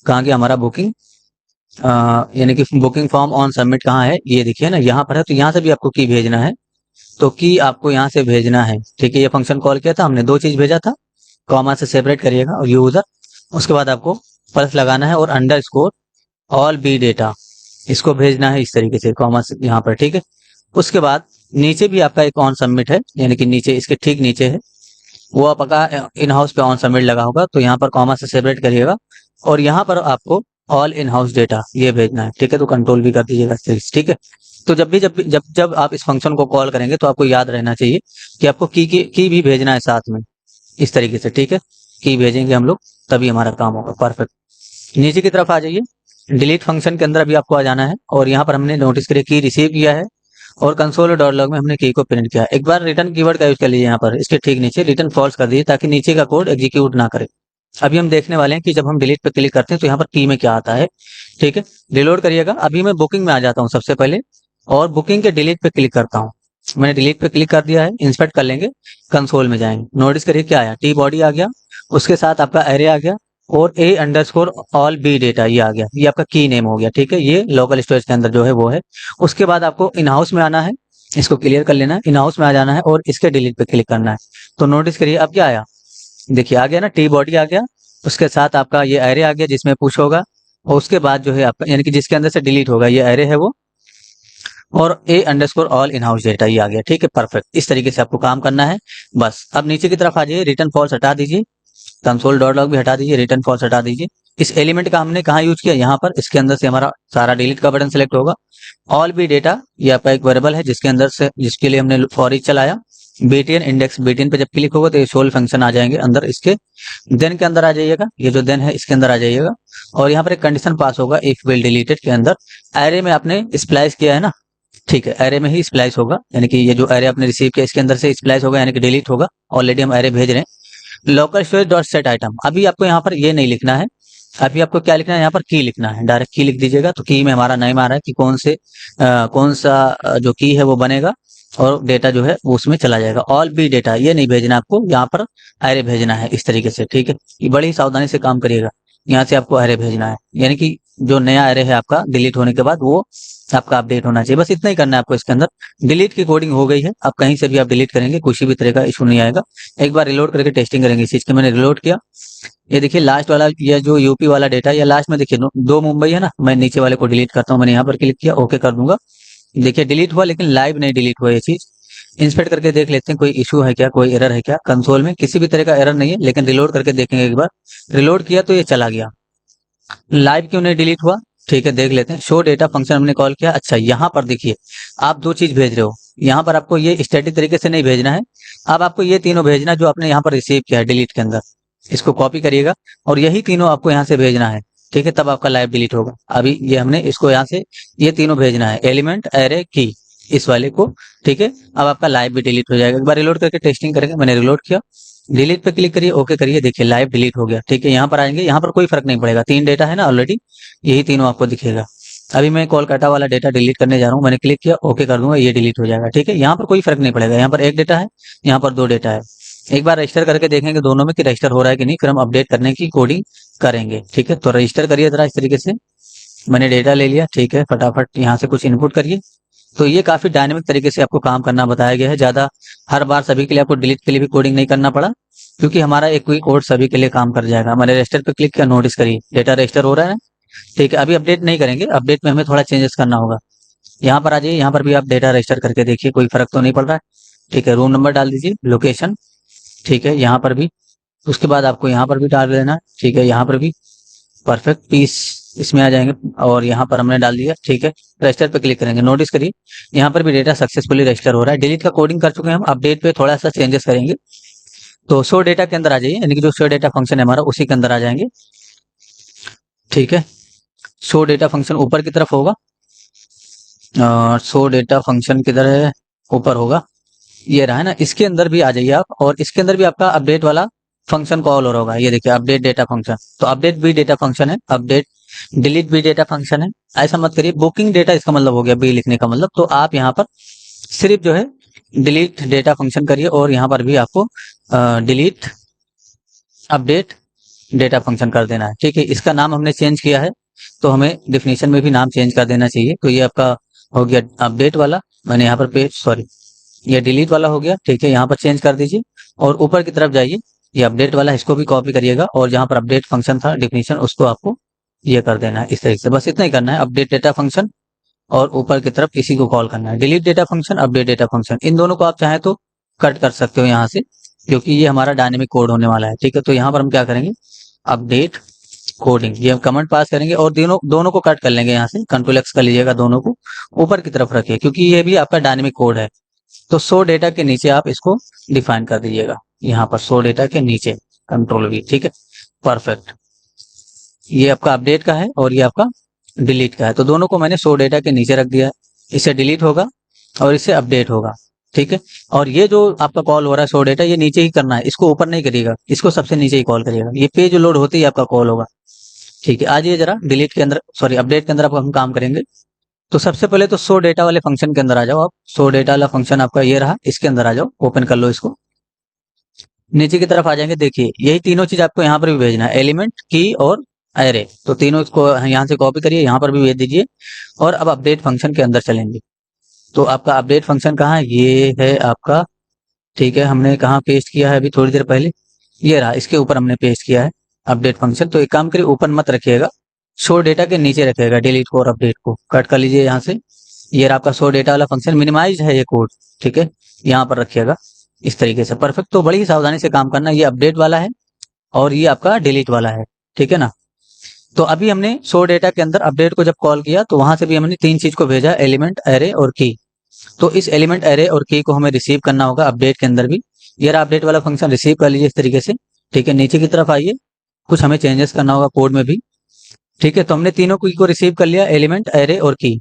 कहाँ गया हमारा बुकिंग, यानी कि बुकिंग फॉर्म ऑन सबमिट कहाँ है, ये देखिए ना यहाँ पर है। तो यहाँ से भी आपको की भेजना है, तो की आपको यहाँ से भेजना है, ठीक है। ये फंक्शन कॉल किया था हमने, दो चीज भेजा था, कॉमा से सेपरेट करिएगा और यूजर, उसके बाद आपको प्लस लगाना है और under score all B data इसको भेजना है इस तरीके से, कॉमा से यहाँ पर, ठीक है। उसके बाद नीचे भी आपका एक ऑन सबमिट है, यानी कि नीचे इसके ठीक नीचे है, वो आपका इन हाउस पे ऑन सबमिट लगा होगा, तो यहाँ पर कॉमा से सेपरेट करिएगा और यहाँ पर आपको ऑल इन हाउस डेटा ये भेजना है, ठीक है। तो कंट्रोल भी कर दीजिएगा, ठीक है। तो जब आप इस फंक्शन को कॉल करेंगे तो आपको याद रहना चाहिए कि आपको की भी भेजना है साथ में, इस तरीके से, ठीक है। की भेजेंगे हम लोग तभी हमारा काम होगा, परफेक्ट। नीचे की तरफ आ जाइए, डिलीट फंक्शन के अंदर अभी आपको आ जाना है और यहाँ पर हमने नोटिस करिए की रिसीव किया है और कंसोल और डॉट लॉग में हमने की को प्रिंट किया। एक बार रिटर्न कीवर्ड का यूज कर लीजिए, यहाँ पर इसके ठीक नीचे रिटर्न फॉल्स कर दीजिए ताकि नीचे का कोड एग्जीक्यूट ना करे। अभी हम देखने वाले हैं कि जब हम डिलीट पे क्लिक करते हैं तो यहाँ पर की में क्या आता है, ठीक है। रिलोड करिएगा। अभी मैं बुकिंग में आ जाता हूँ सबसे पहले और बुकिंग के डिलीट पे क्लिक करता हूँ। मैंने डिलीट पे क्लिक कर दिया है, इंस्पेक्ट कर लेंगे, कंसोल में जाएंगे, नोटिस करिए क्या आया, टी बॉडी आ गया, उसके साथ आपका एरे आ गया और A underscore all B data ये आ गया, ये आपका की नेम हो गया, ठीक है। ये लोकल स्टोरेज के अंदर जो है वो है। उसके बाद आपको इन हाउस में आना है, इसको क्लियर कर लेना है, इन हाउस में आ जाना है और इसके डिलीट पे क्लिक करना है। तो नोटिस करिए अब क्या आया, देखिए आ गया ना, टी बॉडी आ गया, उसके साथ आपका ये एरे आ गया जिसमें पुश होगा और उसके बाद जो है आपका, यानी कि जिसके अंदर से डिलीट होगा, ये एरे है वो, और A underscore all in house data ये आ गया, ठीक है, परफेक्ट। इस तरीके से आपको काम करना है बस। अब नीचे की तरफ आ जाइए, रिटर्न फॉल्स हटा दीजिए, कंसोल डॉट लॉग भी हटा दीजिए, रिटर्न फॉल्स हटा दीजिए। इस एलिमेंट का हमने कहाँ यूज किया, यहाँ पर, इसके अंदर से हमारा सारा डिलीट का बटन सेलेक्ट होगा। ऑल बी डेटा ये आपका एक वेरिएबल है जिसके अंदर से, जिसके लिए हमने फॉर ईच चलाया। बीटीएन इंडेक्स, बीटीएन पे जब क्लिक होगा तो ये सोल फंक्शन आ जाएंगे अंदर, इसके देन के अंदर आ जाइएगा, ये जो देन है इसके अंदर आ जाइएगा और यहाँ पर एक कंडीशन पास होगा, इफ विल डिलीटेड के अंदर। एरे में आपने स्प्लाइस किया है ना, ठीक है, एरे में ही स्प्लाइस होगा, यानी कि ये जो एरे आपने रिसीव किया इसके अंदर से स्प्लाइस होगा, यानी कि डिलीट होगा। ऑलरेडी हम एरे भेज रहे हैं local storage dot set item, अभी आपको यहाँ पर ये नहीं लिखना है, अभी आपको क्या लिखना है, यहाँ पर की लिखना है, डायरेक्ट की लिख दीजिएगा। तो की में हमारा नेम आ रहा है कि कौन सा जो की है वो बनेगा और डेटा जो है वो उसमें चला जाएगा। ऑल बी डेटा ये नहीं भेजना आपको, यहाँ पर एरे भेजना है इस तरीके से, ठीक है। ये बड़ी ही सावधानी से काम करिएगा, यहाँ से आपको एरे भेजना है, यानी कि जो नया एरे है आपका डिलीट होने के बाद वो आपका अपडेट होना चाहिए। बस इतना ही करना है आपको इसके अंदर। डिलीट की कोडिंग हो गई है, अब कहीं से भी आप डिलीट करेंगे किसी भी तरह का इशू नहीं आएगा। एक बार रिलोड करके टेस्टिंग करेंगे इस चीज की। मैंने रिलोड किया, ये देखिए लास्ट वाला, ये जो यूपी वाला डेटा, या लास्ट में देखिए दो मुंबई है ना, मैं नीचे वाले को डिलीट करता हूँ। मैंने यहाँ पर क्लिक किया, ओके कर दूंगा। देखिए डिलीट हुआ, लेकिन लाइव नहीं डिलीट हुआ ये चीज। इंस्पेक्ट करके देख लेते हैं कोई इशू है क्या, कोई एरर है क्या। कंसोल में किसी भी तरह का एरर नहीं है, लेकिन रिलोड करके देखेंगे एक बार। रिलोड किया तो ये चला गया। लाइव क्यों नहीं डिलीट हुआ, ठीक है देख लेते हैं। शो डेटा फंक्शन हमने कॉल किया। अच्छा यहाँ पर देखिए आप दो चीज भेज रहे हो, यहाँ पर आपको ये स्टैटिक तरीके से नहीं भेजना है, अब आपको ये तीनों भेजना जो आपने यहाँ पर रिसीव किया है डिलीट के अंदर। इसको कॉपी करिएगा और यही तीनों आपको यहाँ से भेजना है, ठीक है, तब आपका लाइव डिलीट होगा। अभी ये हमने इसको यहाँ से ये तीनों भेजना है, एलिमेंट एरे की, इस वाले को, ठीक है। अब आपका लाइव भी डिलीट हो जाएगा। एक बार रिलोड करके टेस्टिंग करेंगे। मैंने रिलोड किया, डिलीट पे क्लिक करिए, ओके करिए, देखिए लाइव डिलीट हो गया, ठीक है। यहाँ पर आएंगे, यहाँ पर कोई फर्क नहीं पड़ेगा, तीन डेटा है ना ऑलरेडी, यही तीनों आपको दिखेगा। अभी मैं कोलकाता वाला डेटा डिलीट करने जा रहा हूँ, मैंने क्लिक किया, ओके कर दूंगा, ये डिलीट हो जाएगा, ठीक है। यहाँ पर कोई फर्क नहीं पड़ेगा, यहाँ पर एक डेटा है, यहाँ पर दो डेटा है। एक बार रजिस्टर करके देखेंगे दोनों में कि रजिस्टर हो रहा है कि नहीं, फिर हम अपडेट करने की कोडिंग करेंगे, ठीक है। तो रजिस्टर करिए जरा इस तरीके से। मैंने डेटा ले लिया, ठीक है, फटाफट यहाँ से कुछ इनपुट करिए। तो ये काफी डायनेमिक तरीके से आपको काम करना बताया गया है। ज्यादा हर बार सभी के लिए आपको डिलीट के लिए भी कोडिंग नहीं करना पड़ा, क्योंकि हमारा एक ही कोड सभी के लिए काम कर जाएगा। मैंने रजिस्टर पे क्लिक किया, नोटिस करिए डेटा रजिस्टर हो रहा है, ठीक है। अभी अपडेट नहीं करेंगे, अपडेट में हमें थोड़ा चेंजेस करना होगा। यहाँ पर आ जाइए, यहाँ पर भी आप डेटा रजिस्टर करके देखिए, कोई फर्क तो नहीं पड़ रहा है, ठीक है। रूम नंबर डाल दीजिए, लोकेशन, ठीक है, यहाँ पर भी। उसके बाद आपको यहाँ पर भी डाल देना, ठीक है, यहाँ पर भी परफेक्ट पीस इसमें आ जाएंगे। और यहाँ पर हमने डाल दिया, ठीक है। रजिस्टर पे क्लिक करेंगे, नोटिस करिए यहाँ पर भी डेटा सक्सेसफुली रजिस्टर हो रहा है। डिलीट का कोडिंग कर चुके हैं हम, अपडेट पे थोड़ा सा चेंजेस करेंगे। तो शो डेटा के अंदर आ जाइए, यानी कि जो शो डेटा फंक्शन है हमारा उसी के अंदर आ जाएंगे, ठीक है। शो डेटा फंक्शन ऊपर की तरफ होगा, और शो डेटा फंक्शन किधर है, ऊपर होगा, ये रहा है ना। इसके अंदर भी आ जाइए आप, और इसके अंदर भी आपका अपडेट वाला फंक्शन कॉल हो रहा होगा, ये देखिए अपडेट डेटा फंक्शन। तो अपडेट भी डेटा फंक्शन है, अपडेट डिलीट भी डेटा फंक्शन है। ऐसा मत करिए, बुकिंग डेटा इसका मतलब हो गया बी लिखने का मतलब। तो आप यहाँ पर सिर्फ जो है डिलीट डेटा फंक्शन करिए, और यहाँ पर भी आपको डिलीट अपडेट डेटा फंक्शन कर देना है, ठीक है। इसका नाम हमने चेंज किया है, तो हमें डिफिनीशन में भी नाम चेंज कर देना चाहिए। तो ये आपका हो गया अपडेट वाला, मैंने यहाँ पर पे सॉरी ये डिलीट वाला हो गया, ठीक है। यहाँ पर चेंज कर दीजिए और ऊपर की तरफ जाइए, ये अपडेट वाला इसको भी कॉपी करिएगा, और जहाँ पर अपडेट फंक्शन था डिफिनीशन उसको आपको ये कर देना है इस तरीके से। बस इतना ही करना है, अपडेट डेटा फंक्शन और ऊपर की तरफ इसी को कॉल करना है, delete data function, update data function. इन दोनों को आप चाहें तो कट कर सकते हो यहाँ से, क्योंकि ये हमारा डायनेमिक कोड होने वाला है, ठीक है। तो यहाँ पर हम क्या करेंगे, अपडेट कोडिंग, ये हम कमेंट पास करेंगे और दोनों को कट कर लेंगे। यहाँ से कंट्रोल एक्स कर लीजिएगा, दोनों को ऊपर की तरफ रखिए, क्योंकि ये भी आपका डायनेमिक कोड है। तो शो डेटा के नीचे आप इसको डिफाइन कर दीजिएगा, यहाँ पर शो डेटा के नीचे कंट्रोल वी, ठीक है, परफेक्ट। ये आपका अपडेट का है और ये आपका डिलीट का है, तो दोनों को मैंने शो डेटा के नीचे रख दिया है। इससे डिलीट होगा और इससे अपडेट होगा, ठीक है। और ये जो आपका कॉल हो रहा है शो डेटा, ये नीचे ही करना है, इसको ऊपर नहीं करिएगा, इसको सबसे नीचे ही कॉल करिएगा। ये पेज लोड होते ही आपका कॉल होगा, ठीक है। आज ये जरा डिलीट के अंदर सॉरी अपडेट के अंदर आपका हम काम करेंगे। तो सबसे पहले तो शो डेटा वाले फंक्शन के अंदर आ जाओ आप। शो डेटा वाला फंक्शन आपका ये रहा, इसके अंदर आ जाओ, ओपन कर लो इसको। नीचे की तरफ आ जाएंगे, देखिए यही तीनों चीज आपको यहाँ पर भी भेजना है, एलिमेंट की और एरे। तो तीनों को यहाँ से कॉपी करिए, यहाँ पर भी भेज दीजिए, और अब अपडेट फंक्शन के अंदर चलेंगे। तो आपका अपडेट फंक्शन कहाँ है, ये है आपका, ठीक है। हमने कहाँ पेस्ट किया है अभी थोड़ी देर पहले, ये रहा, इसके ऊपर हमने पेस्ट किया है अपडेट फंक्शन। तो एक काम करिए, ऊपर मत रखिएगा, शो डेटा के नीचे रखिएगा, डिलीट को और अपडेट को कट कर लीजिए यहाँ से। ये आपका शो डेटा वाला फंक्शन मिनिमाइज है ये कोड, ठीक है, यहाँ पर रखिएगा इस तरीके से, परफेक्ट। तो बड़ी ही सावधानी से काम करना, ये अपडेट वाला है और ये आपका डिलीट वाला है, ठीक है ना। तो अभी हमने शो डेटा के अंदर अपडेट को जब कॉल किया तो वहां से भी हमने तीन चीज को भेजा, एलिमेंट एरे और की। तो इस एलिमेंट एरे और की को हमें रिसीव करना होगा अपडेट के अंदर भी। ये रहा अपडेट वाला फंक्शन, रिसीव कर लीजिए इस तरीके से, ठीक है। नीचे की तरफ आइए, कुछ हमें चेंजेस करना होगा कोड में भी, ठीक है। तो हमने तीनों की को रिसीव कर लिया, एलिमेंट एरे और की।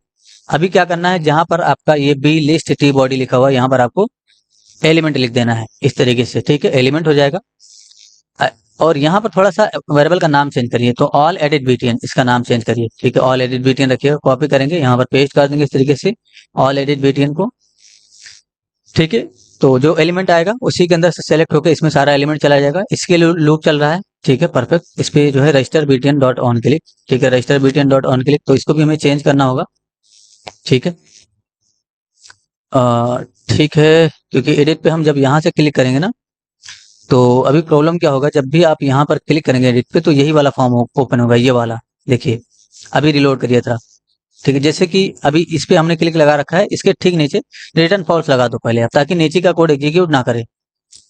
अभी क्या करना है, जहां पर आपका ये बी लिस्ट टी बॉडी लिखा हुआ है, यहाँ पर आपको एलिमेंट लिख देना है इस तरीके से, ठीक है, एलिमेंट हो जाएगा। और यहाँ पर थोड़ा सा वेरिएबल का नाम चेंज करिए, तो ऑल एडिट बीटीएन इसका नाम चेंज करिए। ठीक है, ऑल एडिट बीटीएन रखिएगा, कॉपी करेंगे यहाँ पर पेस्ट कर देंगे इस तरीके से ऑल एडिट बीटीएन को। ठीक है, तो जो एलिमेंट आएगा उसी के अंदर से सेलेक्ट होकर इसमें सारा एलिमेंट चला जाएगा। इसके लिए लूप चल रहा है। ठीक है, परफेक्ट। इस पे जो है register BTN dot on click. ठीक है, register BTN dot on click, तो इसको भी हमें चेंज करना होगा। ठीक है, ठीक है, क्योंकि एडिट पे हम जब यहाँ से क्लिक करेंगे ना, तो अभी प्रॉब्लम क्या होगा, जब भी आप यहाँ पर क्लिक करेंगे एडिट पे, तो यही वाला फॉर्म ओपन होगा, ये वाला। देखिए, अभी रिलोड करिए था। ठीक है, जैसे कि अभी इस पे हमने क्लिक लगा रखा है, इसके ठीक नीचे रिटर्न फॉल्स लगा दो पहले आप, ताकि नीचे का कोड एग्जीक्यूट ना करे।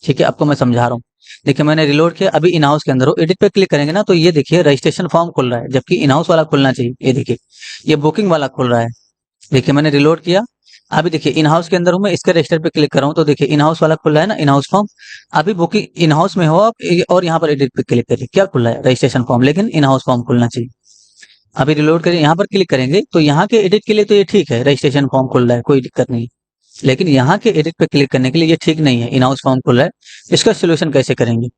ठीक है, आपको मैं समझा रहा हूँ। देखिए, मैंने रिलोड किया, अभी इन हाउस के अंदर हो, एडिट पे क्लिक करेंगे ना, तो ये देखिए रजिस्ट्रेशन फॉर्म खुल रहा है, जबकि इन हाउस वाला खुलना चाहिए। ये देखिए, ये बुकिंग वाला खुल रहा है। देखिए, मैंने रिलोड किया, अभी देखिए इन हाउस के अंदर हूं मैं, इसके रजिस्टर पे क्लिक कर रहा हूं, तो देखिए इन हाउस वाला खुल रहा है ना, इन हाउस फॉर्म। अभी बुकिंग इन हाउस में हो आप, और यहाँ पर एडिट पे क्लिक करिए, क्या खुल रहा है, रजिस्ट्रेशन फॉर्म, लेकिन इन हाउस फॉर्म खुलना चाहिए। अभी रिलोड करिए, यहाँ पर क्लिक करेंगे, तो यहाँ के एडिट के लिए तो ये ठीक है, रजिस्ट्रेशन फॉर्म खुल रहा है, कोई दिक्कत नहीं। लेकिन यहाँ के एडिट पे क्लिक करने के लिए ये ठीक नहीं है, इन हाउस फॉर्म खुल रहा है। इसका सोल्यूशन कैसे करेंगे?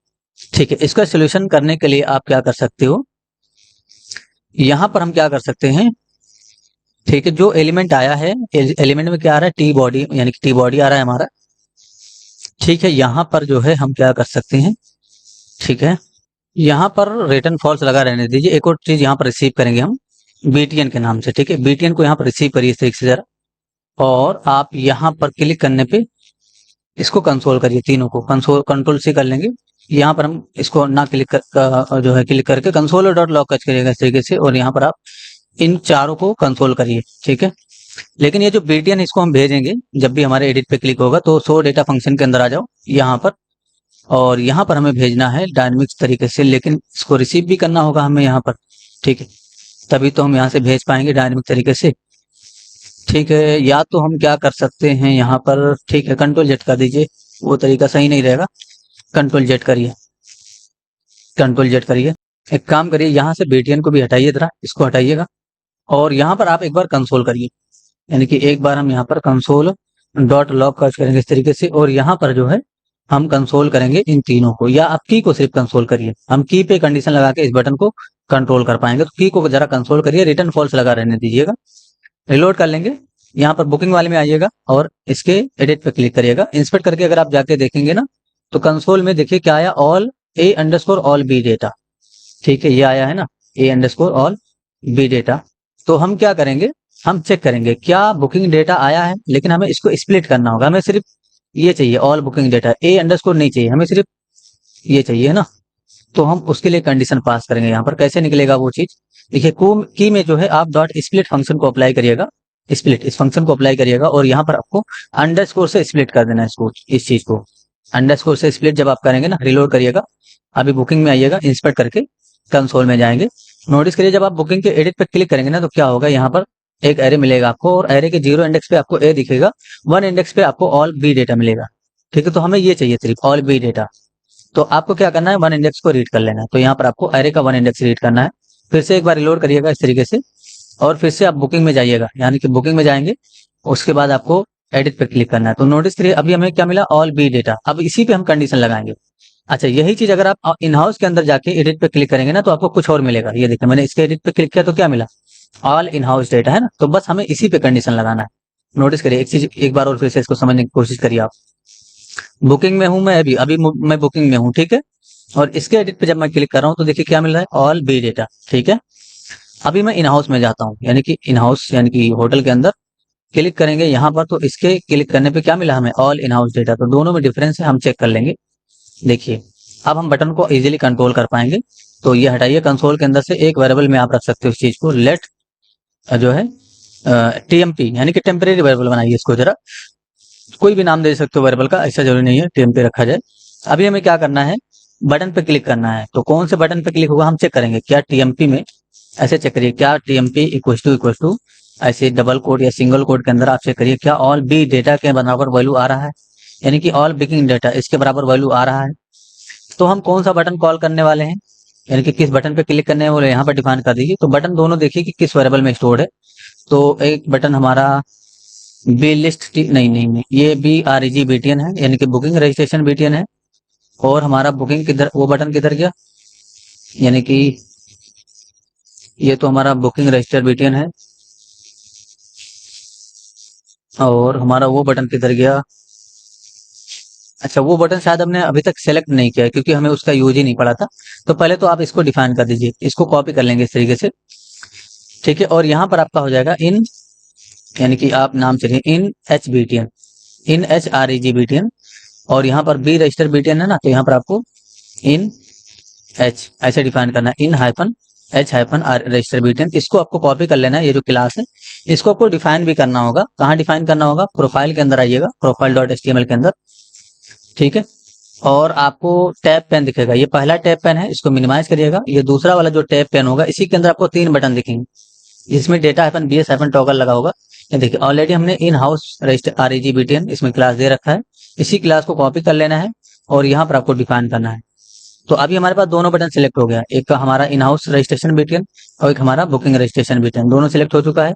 ठीक है, इसका सोल्यूशन करने के लिए आप क्या कर सकते हो, यहाँ पर हम क्या कर सकते हैं। ठीक है, जो एलिमेंट आया है, एलिमेंट में क्या आ रहा है, टी बॉडी, यानी कि टी बॉडी आ रहा है हमारा। ठीक है, यहाँ पर जो है हम क्या कर सकते हैं। ठीक है, यहाँ पर रिटर्न फॉल्स लगा रहने दीजिए। एक और चीज यहाँ पर रिसीव करेंगे हम बीटीएन के नाम से। ठीक है, बीटीएन को यहाँ पर रिसीव करिए इस तरीके से जरा, और आप यहाँ पर क्लिक करने पे इसको कंसोल करिए, तीनों को कंसोल कंट्रोल से कर लेंगे। यहाँ पर हम इसको ना क्लिक जो है क्लिक करके कंसोल डॉट लॉग कच करिएगा इस तरीके से, और यहाँ पर आप इन चारों को कंसोल करिए। ठीक है, लेकिन ये जो बीटीएन इसको हम भेजेंगे, जब भी हमारे एडिट पे क्लिक होगा, तो शो डेटा फंक्शन के अंदर आ जाओ यहाँ पर, और यहाँ पर हमें भेजना है डायनेमिक्स तरीके से, लेकिन इसको रिसीव भी करना होगा हमें यहाँ पर। ठीक है, तभी तो हम यहाँ से भेज पाएंगे डायनेमिक तरीके से। ठीक है, या तो हम क्या कर सकते हैं यहाँ पर, ठीक है, कंट्रोल जेड कर दीजिए, वो तरीका सही नहीं रहेगा। कंट्रोल जेड करिए, कंट्रोल जेड करिए। एक काम करिए, यहाँ से बीटीएन को भी हटाइए, जरा इसको हटाइएगा, और यहाँ पर आप एक बार कंसोल करिए, यानी कि एक बार हम यहाँ पर कंसोल डॉट लॉग सर्च करेंगे इस तरीके से, और यहाँ पर जो है हम कंसोल करेंगे इन तीनों को, या आप की को सिर्फ कंसोल करिए। हम की पे कंडीशन लगा के इस बटन को कंट्रोल कर पाएंगे, तो की को जरा कंसोल करिए, रिटर्न फॉल्स लगा रहने दीजिएगा। रिलोड कर लेंगे, यहाँ पर बुकिंग वाले में आइएगा और इसके एडिट पे क्लिक करिएगा। इंस्पेक्ट करके अगर आप जाके देखेंगे ना, तो कंसोल में देखिए क्या आया, all A underscore all B data. ठीक है, ये आया है ना, A underscore all B data. तो हम क्या करेंगे, हम चेक करेंगे क्या बुकिंग डेटा आया है, लेकिन हमें इसको स्प्लिट करना होगा। हमें सिर्फ ये चाहिए, all booking data, A underscore नहीं चाहिए, हमें सिर्फ ये चाहिए ना। तो हम उसके लिए कंडीशन पास करेंगे। यहाँ पर कैसे निकलेगा वो चीज, देखिए की में जो है आप डॉट स्प्लिट फंक्शन को अप्लाई करिएगा, स्प्लिट इस फंक्शन को अप्लाई करिएगा, और यहाँ पर आपको अंडरस्कोर से स्प्लिट कर देना है इसको, इस चीज को अंडरस्कोर से स्प्लिट जब आप करेंगे ना, रिलोड करिएगा, अभी बुकिंग में आइएगा, इंस्पेक्ट करके कंसोल में जाएंगे। नोटिस करिए, जब आप बुकिंग के एडिट पे क्लिक करेंगे ना, तो क्या होगा, यहाँ पर एक एरे मिलेगा आपको, और एरे के 0 इंडेक्स पे आपको ए दिखेगा, 1 इंडेक्स पे आपको ऑल बी डेटा मिलेगा। ठीक है, तो हमें ये चाहिए सिर्फ ऑल बी डेटा। तो आपको क्या करना है, 1 इंडेक्स को रीड कर लेना है। तो यहाँ पर आपको एरे का 1 इंडेक्स रीड करना है। फिर से एक बार रिलोड करिएगा इस तरीके से, और फिर से आप बुकिंग में जाइएगा, यानी कि बुकिंग में जाएंगे, उसके बाद आपको एडिट पे क्लिक करना है। तो नोटिस करिए, अभी हमें क्या मिला, ऑल बी डेटा। अब इसी पे हम कंडीशन लगाएंगे। अच्छा, यही चीज अगर आप इन हाउस के अंदर जाके एडिट पे क्लिक करेंगे ना, तो आपको कुछ और मिलेगा। ये देखिए, मैंने इसके एडिट पे क्लिक किया तो क्या मिला, ऑल इन हाउस डेटा है ना। तो बस हमें इसी पे कंडीशन लगाना है। नोटिस करिए, एक चीज एक बार और फिर से इसको समझने की कोशिश करिए आप। बुकिंग में हूं मैं, अभी अभी मैं बुकिंग में हूं। ठीक है, और इसके एडिट पे जब मैं क्लिक कर रहा हूं, तो देखिए क्या मिल रहा है, ऑल बी डेटा। ठीक है, अभी मैं इन हाउस में जाता हूं, यानी कि इन हाउस यानी कि होटल के अंदर क्लिक करेंगे यहाँ पर, तो इसके क्लिक करने पे क्या मिला हमें, ऑल इन हाउस डेटा। तो दोनों में डिफरेंस है, हम चेक कर लेंगे। देखिए, अब हम बटन को इजीली कंट्रोल कर पाएंगे। तो ये हटाइए, कंसोल के अंदर से एक वेरिएबल में आप रख सकते हो इस चीज को, लेट जो है टीएमपी, यानी कि टेम्परेरी वेरिएबल बनाइए इसको जरा, कोई भी नाम दे सकते हो वेरिएबल का, ऐसा जरूरी नहीं है टीएमपी रखा जाए। अभी हमें क्या करना है, बटन पे क्लिक करना है। तो कौन से बटन पे क्लिक होगा हम चेक करेंगे, क्या टीएमपी में, ऐसे चेक करिए, क्या टीएमपी इक्वल टू ऐसे डबल कोड या सिंगल कोड के अंदर आप चेक करिए, क्या ऑल बी डेटा के बराबर वैल्यू आ रहा है, यानी कि ऑल बुकिंग डेटा इसके बराबर वैल्यू आ रहा है। तो हम कौन सा बटन कॉल करने वाले हैं, यानी कि किस बटन पे क्लिक करने वाले, यहाँ पर डिफाइन कर दीजिए। तो बटन दोनों देखिए कि किस वेरिएबल में स्टोर्ड है। तो एक बटन हमारा बी लिस्ट नहीं नहीं नहीं, ये बी आर जी बीटीएन है, यानी कि बुकिंग रजिस्ट्रेशन बीटीएन है। और हमारा बुकिंग किधर, वो बटन किधर गया, यानी कि ये तो हमारा बुकिंग रजिस्टर बीटीएन है, और हमारा वो बटन किधर गया। अच्छा, वो बटन शायद हमने अभी तक सेलेक्ट नहीं किया है क्योंकि हमें उसका यूज ही नहीं पड़ा था। तो पहले तो आप इसको डिफाइन कर दीजिए, इसको कॉपी कर लेंगे इस तरीके से, ठीक है। और यहाँ पर आपका हो जाएगा इन, यानी कि आप नाम चलिए in H BTN, in H R E G BTN, और यहाँ पर बी रजिस्टर बीटीएन है ना, तो यहाँ पर आपको इन एच ऐसे डिफाइन करना है, in hyphen H hyphen R register BTN. इसको आपको कॉपी कर लेना है, ये जो क्लास है इसको आपको डिफाइन भी करना होगा। कहाँ डिफाइन करना होगा, प्रोफाइल के अंदर आइएगा, प्रोफाइल डॉट एचटीएमएल के अंदर, ठीक है। और आपको टैब पेन दिखेगा, ये पहला टैब पेन है, इसको मिनिमाइज करिएगा। ये दूसरा वाला जो टैब पेन होगा, इसी के अंदर आपको 3 बटन दिखेंगे, जिसमें data hyphen BS hyphen toggle लगा होगा। ये देखिए ऑलरेडी हमने in house register REG BTN इसमें क्लास दे रखा है, इसी क्लास को कॉपी कर लेना है और यहाँ पर आपको डिफाइन करना है। तो अभी हमारे पास दोनों बटन सिलेक्ट हो गया, एक का हमारा इन हाउस रजिस्ट्रेशन बीटीएन और एक हमारा बुकिंग रजिस्ट्रेशन बीटीएन, दोनों सिलेक्ट हो चुका है,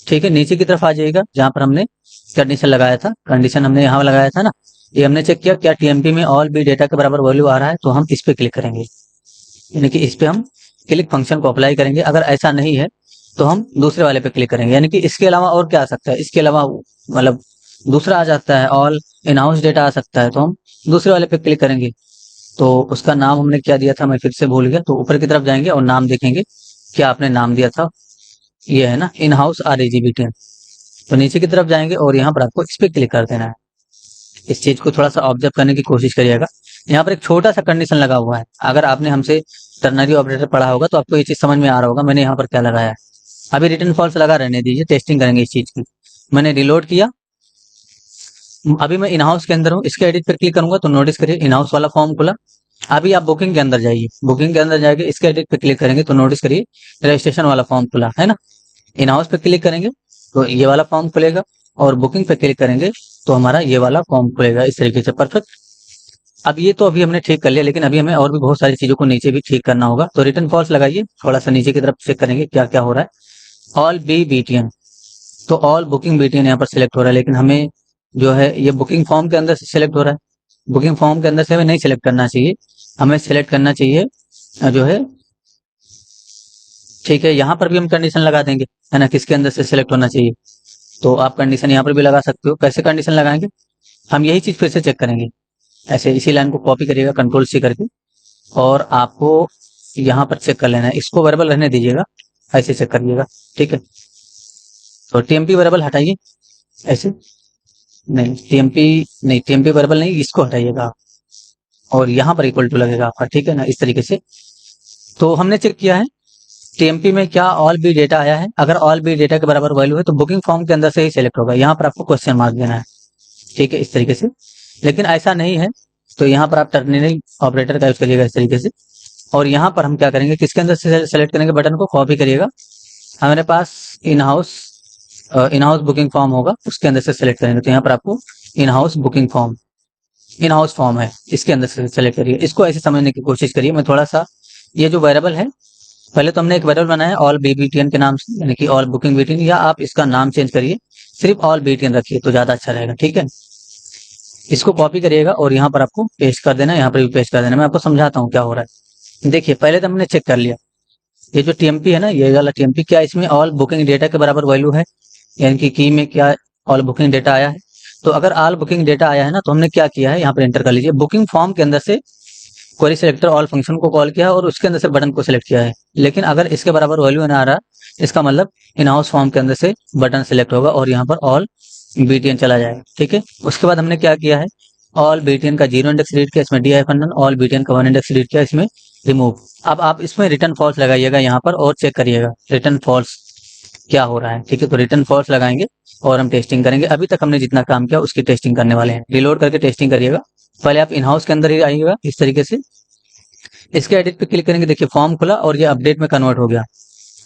ठीक है। नीचे की तरफ आ जाइएगा जहाँ पर हमने कंडीशन लगाया था, कंडीशन हमने यहाँ लगाया था ना, ये हमने चेक किया क्या टीएमपी में ऑल बी डेटा के बराबर वैल्यू आ रहा है, तो हम इस पे क्लिक करेंगे, यानी कि इस पे हम क्लिक फंक्शन को अप्लाई करेंगे। अगर ऐसा नहीं है तो हम दूसरे वाले पे क्लिक करेंगे, यानी कि इसके अलावा और क्या आ सकता है, इसके अलावा मतलब दूसरा आ जाता है, ऑल इन हाउस डेटा आ सकता है, तो हम दूसरे वाले पे क्लिक करेंगे। तो उसका नाम हमने क्या दिया था, मैं फिर से भूल गया, तो ऊपर की तरफ जाएंगे और नाम देखेंगे, क्या आपने नाम दिया था, ये है ना इन हाउस आरईजीबीटीएन। तो नीचे की तरफ जाएंगे और यहाँ पर आपको इस पे क्लिक कर देना है। इस चीज को थोड़ा सा ऑब्जर्व करने की कोशिश करिएगा। यहाँ पर एक छोटा सा कंडीशन लगा हुआ है, अगर आपने हमसे टर्नरी ऑपरेटर पढ़ा होगा तो आपको ये चीज समझ में आ रहा होगा मैंने यहाँ पर क्या लगाया है। अभी रिटर्न फॉल्स लगा रहने दीजिए, टेस्टिंग करेंगे इस चीज की। मैंने रिलोड किया, अभी मैं इन हाउस के अंदर हूँ, इसके एडिट पर क्लिक करूंगा तो नोटिस करिए इन हाउस वाला फॉर्म खुला। अभी आप बुकिंग के अंदर जाइए, बुकिंग के अंदर जाके इसके एडिट पे क्लिक करेंगे तो नोटिस करिए रजिस्ट्रेशन वाला फॉर्म खुला है ना। इन हाउस पे क्लिक करेंगे तो ये वाला फॉर्म खुलेगा, और बुकिंग पे क्लिक करेंगे तो हमारा ये वाला फॉर्म खुलेगा इस तरीके से, परफेक्ट। अब ये तो अभी हमने ठीक कर लिया, लेकिन अभी हमें और भी बहुत सारी चीजों को नीचे भी ठीक करना होगा। तो रिटर्न फॉल्स लगाइए, थोड़ा सा नीचे की तरफ चेक करेंगे क्या क्या हो रहा है। ऑल बी बीटीएन, तो ऑल बुकिंग बीटीएन यहाँ पर सिलेक्ट हो रहा है, लेकिन हमें जो है ये बुकिंग फॉर्म के अंदर से सिलेक्ट हो रहा है, बुकिंग फॉर्म के अंदर से हमें नहीं सिलेक्ट करना चाहिए, हमें सिलेक्ट करना चाहिए जो है, ठीक है। यहाँ पर भी हम कंडीशन लगा देंगे, है ना, किसके अंदर से सिलेक्ट होना चाहिए। तो आप कंडीशन यहाँ पर भी लगा सकते हो, कैसे कंडीशन लगाएंगे, हम यही चीज फिर से चेक करेंगे। ऐसे इसी लाइन को कॉपी करिएगा कंट्रोल सी करके, और आपको यहाँ पर चेक कर लेना है, इसको वेरिएबल रहने दीजिएगा, ऐसे चेक करिएगा, ठीक है। तो टीएमपी वेरिएबल हटाइए, ऐसे नहीं, टीएमपी वेरिएबल नहीं, इसको हटाइएगा आप, और यहाँ पर इक्वल टू लगेगा आपका, ठीक है ना, इस तरीके से। तो हमने चेक किया है टीएमपी में क्या ऑल बी डेटा आया है, अगर ऑल बी डेटा के बराबर वैल्यू है तो बुकिंग फॉर्म के अंदर से ही सिलेक्ट होगा, यहाँ पर आपको क्वेश्चन मार्क देना है, ठीक है, इस तरीके से। लेकिन ऐसा नहीं है तो यहाँ पर आप टर्नरी ऑपरेटर का यूज करिएगा इस तरीके से, और यहाँ पर हम क्या करेंगे, किसके अंदर से सेलेक्ट करेंगे, बटन को कॉपी करिएगा, हमारे पास इन हाउस बुकिंग फॉर्म होगा, उसके अंदर से सेलेक्ट करेंगे, तो यहाँ पर आपको in house booking form, in house form है, इसके अंदर से सेलेक्ट करिए। इसको ऐसे समझने की कोशिश करिए। मैं थोड़ा सा ये जो वेरिएबल है, पहले तो हमने एक वेरिएबल बनाया ऑल बीटीएन के नाम से, यानी कि ऑल बुकिंग बीटीएन, या आप इसका नाम चेंज करिए, सिर्फ ऑल बीटीएन रखिए तो ज्यादा अच्छा रहेगा, ठीक है। इसको कॉपी करिएगा और यहाँ पर आपको पेस्ट कर देना, यहाँ पर भी पेस्ट कर देना। मैं आपको समझाता हूँ क्या हो रहा है। देखिए पहले तो हमने चेक कर लिया, ये जो टीएमपी है ना, ये वाला टीएमपी, क्या इसमें ऑल बुकिंग डेटा के बराबर वैल्यू है, यानी कि की में क्या ऑल बुकिंग डेटा आया है। तो अगर ऑल बुकिंग डेटा आया है ना, तो हमने क्या किया है, यहाँ पर एंटर कर लीजिए, बुकिंग फॉर्म के अंदर से क्वेरी सिलेक्टर ऑल फंक्शन को कॉल किया है और उसके अंदर से बटन को सिलेक्ट किया है। लेकिन अगर इसके बराबर वैल्यू ना आ रहा, इसका मतलब इन हाउस फॉर्म के अंदर से बटन सिलेक्ट होगा और यहाँ पर ऑल बीटीएन चला जाएगा, ठीक है। उसके बाद हमने क्या किया है, ऑल बीटीएन का 0 इंडेक्स रीड किया, इसमें D hyphen none, all BTN का 1 इंडेक्स रीड किया, इसमें रिमूव। अब आप इसमें रिटर्न फॉल्स लगाइएगा यहाँ पर और चेक करिएगा रिटर्न फॉल्स क्या हो रहा है, ठीक है। तो रिटर्न फॉल्स लगाएंगे और हम टेस्टिंग करेंगे। अभी तक हमने जितना काम किया उसकी टेस्टिंग करने वाले हैं। रिलोड करके टेस्टिंग करिएगा। पहले आप इन हाउस के अंदर ही आइएगा इस तरीके से, इसके एडिट पे क्लिक करेंगे, देखिए फॉर्म खुला और ये अपडेट में कन्वर्ट हो गया।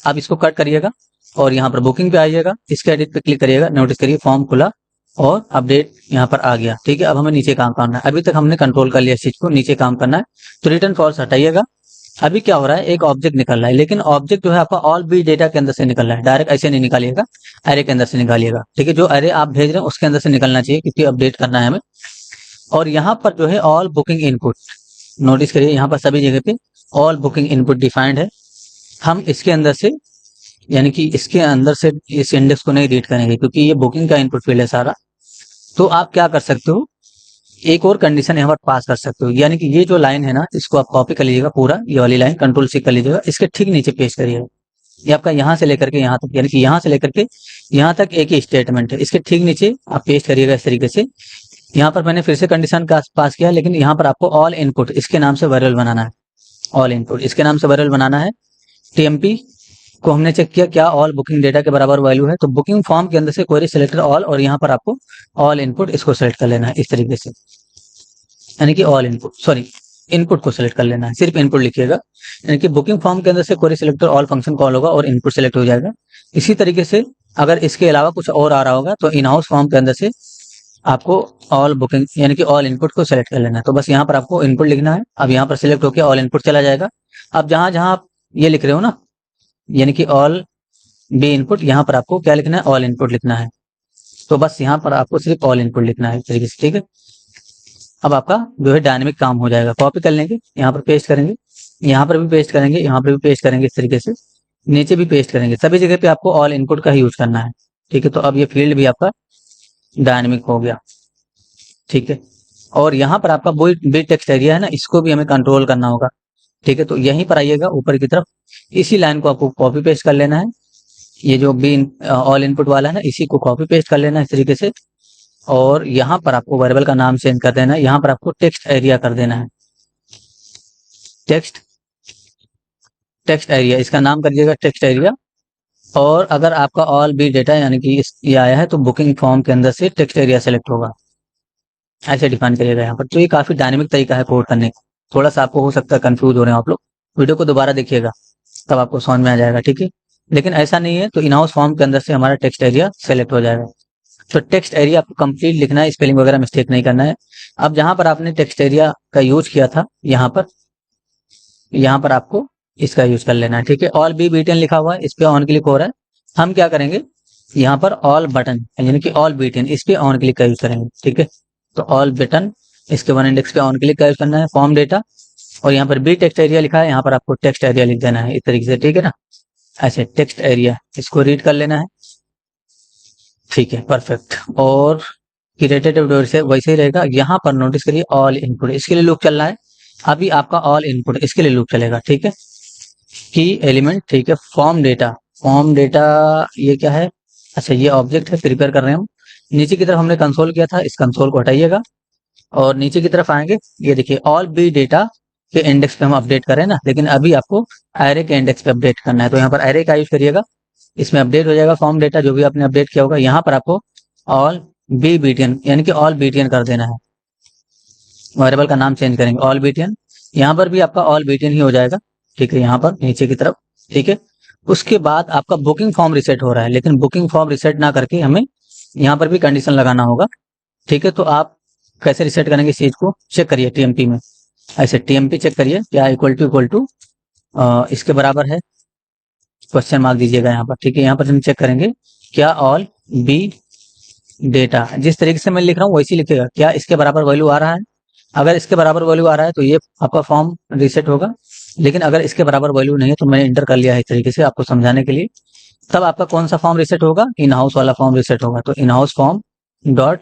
अब इसको कट करिएगा और यहाँ पर बुकिंग पे आइएगा, इसके एडिट पे क्लिक करिएगा, नोटिस करिए फॉर्म खुला और अपडेट यहाँ पर आ गया, ठीक है। अब हमें नीचे काम करना है, अभी तक हमने कंट्रोल कर लिया इस चीज को, नीचे काम करना है। तो रिटर्न फॉल्स हटाइएगा। अभी क्या हो रहा है, एक ऑब्जेक्ट निकल रहा है, लेकिन ऑब्जेक्ट जो है आपका ऑल बी डेटा के अंदर से निकल रहा है, डायरेक्ट ऐसे नहीं निकालिएगा, एरे के अंदर से निकालिएगा, ठीक है। जो एरे आप भेज रहे हैं उसके अंदर से निकलना चाहिए, क्योंकि अपडेट करना है हमें। और यहाँ पर जो है ऑल बुकिंग इनपुट, नोटिस करिए यहाँ पर सभी जगह पे ऑल बुकिंग इनपुट डिफाइंड है। हम इसके अंदर से यानी कि इसके अंदर से इस इंडेक्स को नहीं रीड करेंगे क्योंकि ये बुकिंग का इनपुट फील्ड है सारा। तो आप क्या कर सकते हो, एक और कंडीशन यहाँ पर पास कर सकते हो, यानी कि ये जो लाइन है ना इसको आप कॉपी कर लीजिएगा, पूरा ये वाली लाइन कंट्रोल C कर लीजिएगा, इसके ठीक नीचे पेस्ट करिएगा। ये आपका यहाँ से लेकर के यहाँ तक, यानी कि यहाँ से लेकर के यहाँ तक एक ही स्टेटमेंट है, इसके ठीक नीचे आप पेस्ट करिएगा इस तरीके से। यहाँ पर मैंने फिर से कंडीशन का पास किया, लेकिन यहाँ पर आपको ऑल इनपुट इसके नाम से वेरिएबल बनाना है, ऑल इनपुट इसके नाम से वेरिएबल बनाना है। टीएमपी को हमने चेक किया क्या ऑल बुकिंग डेटा के बराबर वैल्यू है, तो बुकिंग फॉर्म के अंदर से क्वेरी सिलेक्टर ऑल, और यहाँ पर आपको ऑल इनपुट इसको सेलेक्ट कर लेना है इस तरीके से, यानी कि ऑल इनपुट, सॉरी इनपुट को सिलेक्ट कर लेना है, सिर्फ इनपुट लिखिएगा। यानी कि बुकिंग फॉर्म के अंदर से query selector all function call होगा और इनपुट सिलेक्ट हो जाएगा। इसी तरीके से अगर इसके अलावा कुछ और आ रहा होगा तो इन हाउस फॉर्म के अंदर से आपको ऑल बुकिंग यानी कि ऑल इनपुट को सिलेक्ट कर लेना है। तो बस यहाँ पर आपको इनपुट लिखना है, अब यहाँ पर सिलेक्ट होकर ऑल इनपुट चला जाएगा। अब जहां जहां आप ये लिख रहे हो ना, यानी कि ऑल बी इनपुट, यहाँ पर आपको क्या लिखना है, ऑल इनपुट लिखना है। तो बस यहाँ पर आपको सिर्फ ऑल इनपुट लिखना है इस तरीके से, ठीक है। अब आपका जो है डायनेमिक काम हो जाएगा, कॉपी कर लेंगे, यहाँ पर पेस्ट करेंगे, यहाँ पर भी पेस्ट करेंगे, यहाँ पर भी पेस्ट करेंगे इस तरीके से, नीचे भी पेस्ट करेंगे, सभी जगह पे आपको ऑल इनपुट का ही यूज करना है, ठीक है। तो अब ये फील्ड भी आपका डायनेमिक हो गया, ठीक है। और यहाँ पर आपका बी टेक्स्ट एरिया है ना, इसको भी हमें कंट्रोल करना होगा, ठीक है। तो यहीं पर आइएगा ऊपर की तरफ, इसी लाइन को आपको कॉपी पेस्ट कर लेना है, ये जो बी ऑल इनपुट वाला है ना इसी को कॉपी पेस्ट कर लेना है इस तरीके से। और यहाँ पर आपको वेरिएबल का नाम चेंज कर देना है, यहाँ पर आपको टेक्स्ट एरिया कर देना है, टेक्स्ट एरिया इसका नाम कर दीजिएगा टेक्स्ट एरिया। और अगर आपका ऑल बी डेटा यानी कि ये आया है तो बुकिंग फॉर्म के अंदर से टेक्स्ट एरिया सेलेक्ट होगा, ऐसे डिफाइन करिएगा यहाँ पर। तो ये काफी डायनेमिक तरीका है कोड करने का, थोड़ा सा आपको हो सकता है कंफ्यूज हो रहे हैं आप लोग, वीडियो को दोबारा देखिएगा तब आपको समझ में आ जाएगा, ठीक है। लेकिन ऐसा नहीं है, तो इन हाउस फॉर्म के अंदर से हमारा टेक्स्ट एरिया सेलेक्ट हो जाएगा। तो टेक्स्ट एरिया आपको कंप्लीट लिखना है, स्पेलिंग वगैरह मिस्टेक नहीं करना है। अब जहां पर आपने टेक्स्ट एरिया का यूज किया था यहाँ पर आपको इसका यूज कर लेना है, ठीक है। ऑल बी बीटेन लिखा हुआ है, इस पे ऑन क्लिक हो रहा है, हम क्या करेंगे यहाँ पर ऑल बटन यानी कि ऑल बीटेन इस पे ऑन क्लिक का यूज करेंगे, ठीक है। तो ऑल बटन इसके वन इंडेक्स पे ऑन क्लिक का यूज करना है, फॉर्म डेटा, और यहाँ पर बी टेक्स्ट एरिया लिखा है, यहाँ पर आपको टेक्स्ट एरिया लिख देना है इस तरीके से, ठीक है ना। ऐसे टेक्स्ट एरिया इसको रीड कर लेना है, ठीक है, परफेक्ट। और इरेटेटिव से वैसे ही रहेगा। यहाँ पर नोटिस करिए ऑल इनपुट इसके लिए लूप चल रहा है, अभी आपका ऑल इनपुट इसके लिए लूप चलेगा, ठीक है। की एलिमेंट, ठीक है। फॉर्म डेटा ये क्या है, अच्छा ये ऑब्जेक्ट है, प्रिपेयर कर रहे हैं हम। नीचे की तरफ हमने कंसोल किया था, इस कंसोल को हटाइएगा और नीचे की तरफ आएंगे, ये देखिए ऑल बी डेटा के इंडेक्स पे हम अपडेट करें ना, लेकिन अभी आपको एरे के इंडेक्स पे अपडेट करना है, तो यहाँ पर एरे का यूज करिएगा, इसमें अपडेट हो जाएगा फॉर्म डेटा जो भी आपने अपडेट किया होगा। यहाँ पर आपको ऑल बी बीटीएन यानी कि ऑल बीटीएन कर देना है, वेरिएबल का नाम चेंज करेंगे ऑल बीटीएन, यहाँ पर भी आपका ऑल बीटीएन ही हो जाएगा, ठीक है, यहाँ पर नीचे की तरफ, ठीक है। उसके बाद आपका बुकिंग फॉर्म रिसेट हो रहा है, लेकिन बुकिंग फॉर्म रिसेट ना करके हमें यहाँ पर भी कंडीशन लगाना होगा, ठीक है। तो आप कैसे रिसेट करेंगे इस चीज को चेक करिए टीएमपी में, ऐसे टीएमपी चेक करिए क्या इक्वल टू इसके बराबर है, क्वेश्चन मार्क दीजिएगा यहाँ पर, ठीक है। यहाँ पर हम चेक करेंगे क्या ऑल बी डेटा, जिस तरीके से मैं लिख रहा हूँ वैसे लिखेगा, क्या इसके बराबर वैल्यू आ रहा है, अगर इसके बराबर वैल्यू आ रहा है तो ये आपका फॉर्म रिसेट होगा, लेकिन अगर इसके बराबर वैल्यू नहीं है तो मैंने इंटर कर लिया है इस तरीके से आपको समझाने के लिए। तब आपका कौन सा फॉर्म रिसेट होगा, इन हाउस वाला फॉर्म रिसेट होगा। तो in house form dot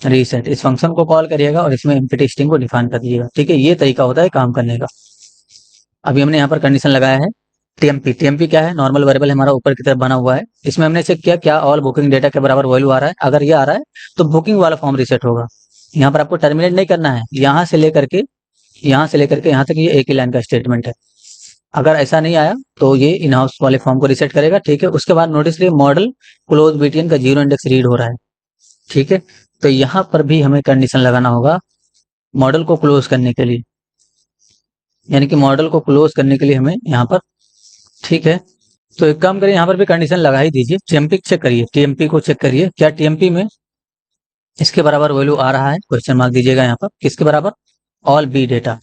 reset इस फंक्शन को कॉल करिएगा और इसमें एम्प्टी स्ट्रिंग को डिफाइन कर दीजिएगा, ठीक है। ये तरीका होता है काम करने का। अभी हमने यहाँ पर कंडीशन लगाया है टीएमपी क्या है, नॉर्मल वेरिएबल हमारा ऊपर की तरफ बना हुआ है, इसमें हमने चेक किया क्या ऑल बुकिंग डेटा के बराबर वैल्यू आ रहा है, अगर ये आ रहा है तो बुकिंग वाला फॉर्म रिसेट होगा। यहाँ पर आपको टर्मिनेट नहीं करना है, यहाँ से लेकर के यहाँ तक ये एक ही लाइन का स्टेटमेंट है। अगर ऐसा नहीं आया तो ये इन हाउस वाले फॉर्म को रिसेट करेगा, ठीक है। उसके बाद नोटिस करिए मॉडल क्लोज बीटीएन का 0 इंडेक्स रीड हो रहा है, ठीक है। तो यहाँ पर भी हमें कंडीशन लगाना होगा मॉडल को क्लोज करने के लिए, यानी कि मॉडल को क्लोज करने के लिए हमें यहाँ पर, ठीक है। तो एक काम करिए यहाँ पर भी कंडीशन लगा ही दीजिए, टीएमपी चेक करिए, टीएमपी को चेक करिए क्या टीएमपी में इसके बराबर वैल्यू आ रहा है, क्वेश्चन मार्क दीजिएगा यहाँ पर, किसके बराबर, ऑल बी डेटा,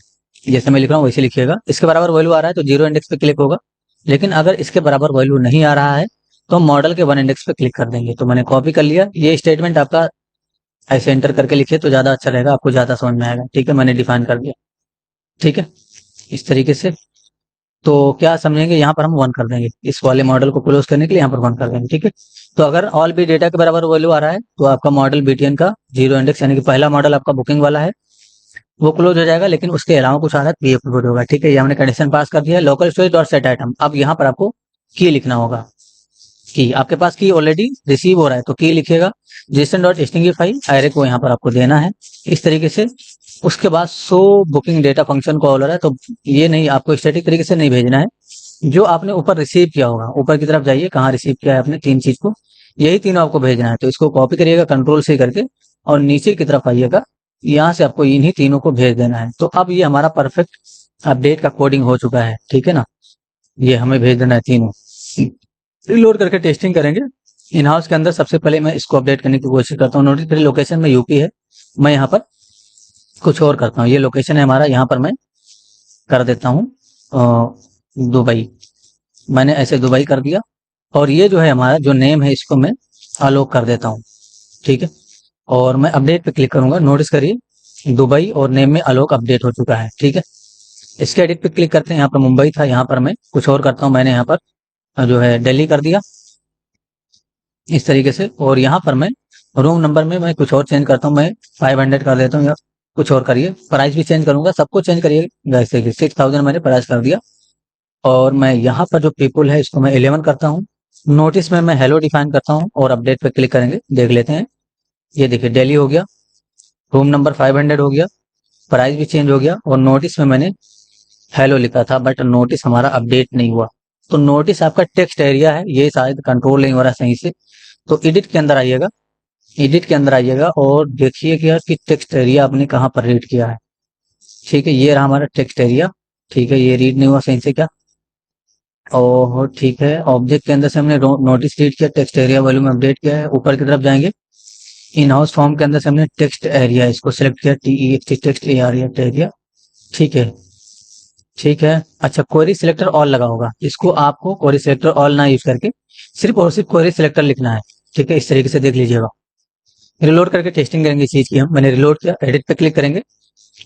जैसे मैं लिख रहा हूँ वैसे लिखिएगा। इसके बराबर वैल्यू आ रहा है तो 0 इंडेक्स पे क्लिक होगा, लेकिन अगर इसके बराबर वैल्यू नहीं आ रहा है तो मॉडल के 1 इंडेक्स पे क्लिक कर देंगे। तो मैंने कॉपी कर लिया, ये स्टेटमेंट आपका ऐसे एंटर करके लिखिए तो ज़्यादा अच्छा रहेगा, आपको ज़्यादा समझ में आएगा। ठीक है, मैंने डिफाइन कर दिया। ठीक है, इस तरीके से। तो क्या समझेंगे, यहाँ पर हम 1 कर देंगे, इस वाले मॉडल को क्लोज करने के लिए यहाँ पर 1 कर देंगे। ठीक है, तो अगर ऑल बी डेटा के बराबर वैल्यू आ रहा है तो आपका मॉडल बीटीएन का 0 इंडेक्स, यानी कि पहला मॉडल आपका बुकिंग वाला है वो क्लोज हो जाएगा, लेकिन उसके अलावा कुछ आ रहा है पीएफ क्लोज होगा। ठीक है, ये हमने कंडीशन पास कर दिया है। Local storage dot set item, अब यहाँ पर आपको की लिखना होगा। की आपके पास की ऑलरेडी रिसीव हो रहा है तो की लिखिएगा। जेसन डॉट स्टिंगिफाई एरे को यहाँ पर आपको देना है इस तरीके से। उसके बाद शो बुकिंग डेटा फंक्शन को ऑल हो रहा है, तो ये नहीं, आपको स्टैटिक तरीके से नहीं भेजना है। जो आपने ऊपर रिसीव किया होगा, ऊपर की तरफ जाइए, कहाँ रिसीव किया है आपने 3 चीज को, यही तीनों आपको भेजना है। तो इसको कॉपी करिएगा कंट्रोल से करके और नीचे की तरफ आइएगा, यहाँ से आपको इन्हीं तीनों को भेज देना है। तो अब ये हमारा परफेक्ट अपडेट का कोडिंग हो चुका है। ठीक है ना, ये हमें भेज देना है तीनों। रिलोड करके टेस्टिंग करेंगे। इन हाउस के अंदर सबसे पहले मैं इसको अपडेट करने की कोशिश करता हूँ। नोटिस करिए लोकेशन में यूपी है, मैं यहाँ पर कुछ और करता हूँ। ये लोकेशन है हमारा, यहाँ पर मैं कर देता हूँ दुबई। मैंने ऐसे दुबई कर दिया और ये जो है हमारा जो नेम है इसको मैं अलोक कर देता हूँ। ठीक है, और मैं अपडेट पे क्लिक करूंगा। नोटिस करिए दुबई और नेम में अलोक अपडेट हो चुका है। ठीक है, इसके एडिट पे क्लिक करते हैं। यहाँ पर मुंबई था, यहाँ पर मैं कुछ और करता हूँ। मैंने यहाँ पर जो है दिल्ली कर दिया इस तरीके से। और यहाँ पर मैं रूम नंबर में मैं कुछ और चेंज करता हूँ, मैं 500 कर देता हूँ या कुछ और करिए। प्राइस भी चेंज करूंगा, सबको चेंज करिए। जैसे कि 6000 मैंने प्राइस कर दिया। और मैं यहाँ पर जो पीपल है इसको मैं 11 करता हूँ। नोटिस में मैं हेलो डिफाइन करता हूँ और अपडेट पे क्लिक करेंगे, देख लेते हैं। ये देखिए दिल्ली हो गया, रूम नंबर 500 हो गया, प्राइस भी चेंज हो गया और नोटिस में मैंने हेलो लिखा था, बट नोटिस हमारा अपडेट नहीं हुआ। तो नोटिस आपका टेक्स्ट एरिया है, ये शायद कंट्रोल नहीं हो रहा सही से। तो एडिट के अंदर आइएगा, एडिट के अंदर आइएगा और देखिए कि टेक्स्ट एरिया आपने कहाँ पर रीड किया है। ठीक है, ये रहा हमारा टेक्स्ट एरिया। ठीक है, ये रीड नहीं हुआ सही से क्या, और ठीक है, ऑब्जेक्ट के अंदर से हमने नोटिस रीड किया, टेक्स्ट एरिया वैल्यू में अपडेट किया है। ऊपर की तरफ जाएंगे, इन हाउस फॉर्म के अंदर से हमने टेक्स्ट एरिया इसको सिलेक्ट किया, टेक्स्ट एरिया। ठीक है, ठीक है। अच्छा, क्वेरी सिलेक्टर ऑल लगा होगा, इसको आपको क्वेरी सिलेक्टर ऑल ना यूज करके सिर्फ और सिर्फ क्वेरी सिलेक्टर लिखना है। ठीक है, इस तरीके से देख लीजिएगा। रिलोड करके टेस्टिंग करेंगे इस चीज की हम। मैंने रिलोड किया, एडिट पे क्लिक करेंगे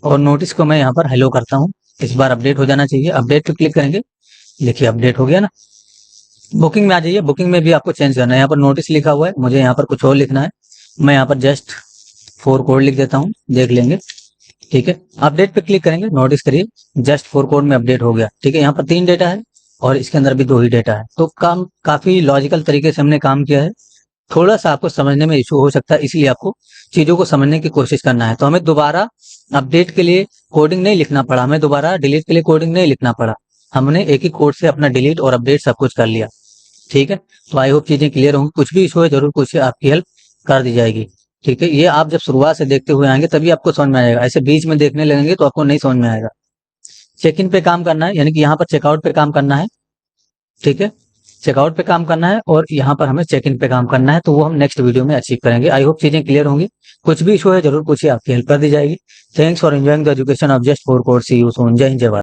और नोटिस को मैं यहाँ पर हेलो करता हूँ। इस बार अपडेट हो जाना चाहिए। अपडेट पे क्लिक करेंगे, देखिए अपडेट हो गया ना। बुकिंग में आ जाइए, बुकिंग में भी आपको चेंज करना है। यहाँ पर नोटिस लिखा हुआ है, मुझे यहाँ पर कुछ और लिखना है। मैं यहाँ पर जस्ट 4 कोड लिख देता हूँ, देख लेंगे। ठीक है, अपडेट पे क्लिक करेंगे, नोटिस करिए जस्ट 4 कोड में अपडेट हो गया। ठीक है, यहाँ पर 3 डेटा है और इसके अंदर भी 2 ही डेटा है। तो काम काफी लॉजिकल तरीके से हमने काम किया है। थोड़ा सा आपको समझने में इशू हो सकता है, इसलिए आपको चीजों को समझने की कोशिश करना है। तो हमें दोबारा अपडेट के लिए कोडिंग नहीं लिखना पड़ा, हमें दोबारा डिलीट के लिए कोडिंग नहीं लिखना पड़ा। हमने एक ही कोड से अपना डिलीट और अपडेट सब कुछ कर लिया। ठीक है, तो आई होप चीजें क्लियर होंगी। कुछ भी इशू है जरूर कुछ आपकी हेल्प कर दी जाएगी। ठीक है, ये आप जब शुरुआत से देखते हुए आएंगे तभी आपको समझ में आएगा, ऐसे बीच में देखने लगेंगे तो आपको नहीं समझ में आएगा। चेक इन पे काम करना है, यानी कि यहाँ पर चेकआउट पे काम करना है। ठीक है, चेकआउट पे काम करना है और यहाँ पर हमें चेक इन पे काम करना है। तो वो हम नेक्स्ट वीडियो में अचीव करेंगे। आई होप चीजें क्लियर होंगी। कुछ भी इशू है जरूर पूछिए, आपकी हेल्प कर दी जाएगी। Thanks for enjoying the education of just 4 code. See you soon. जय हिंद, जय भारत।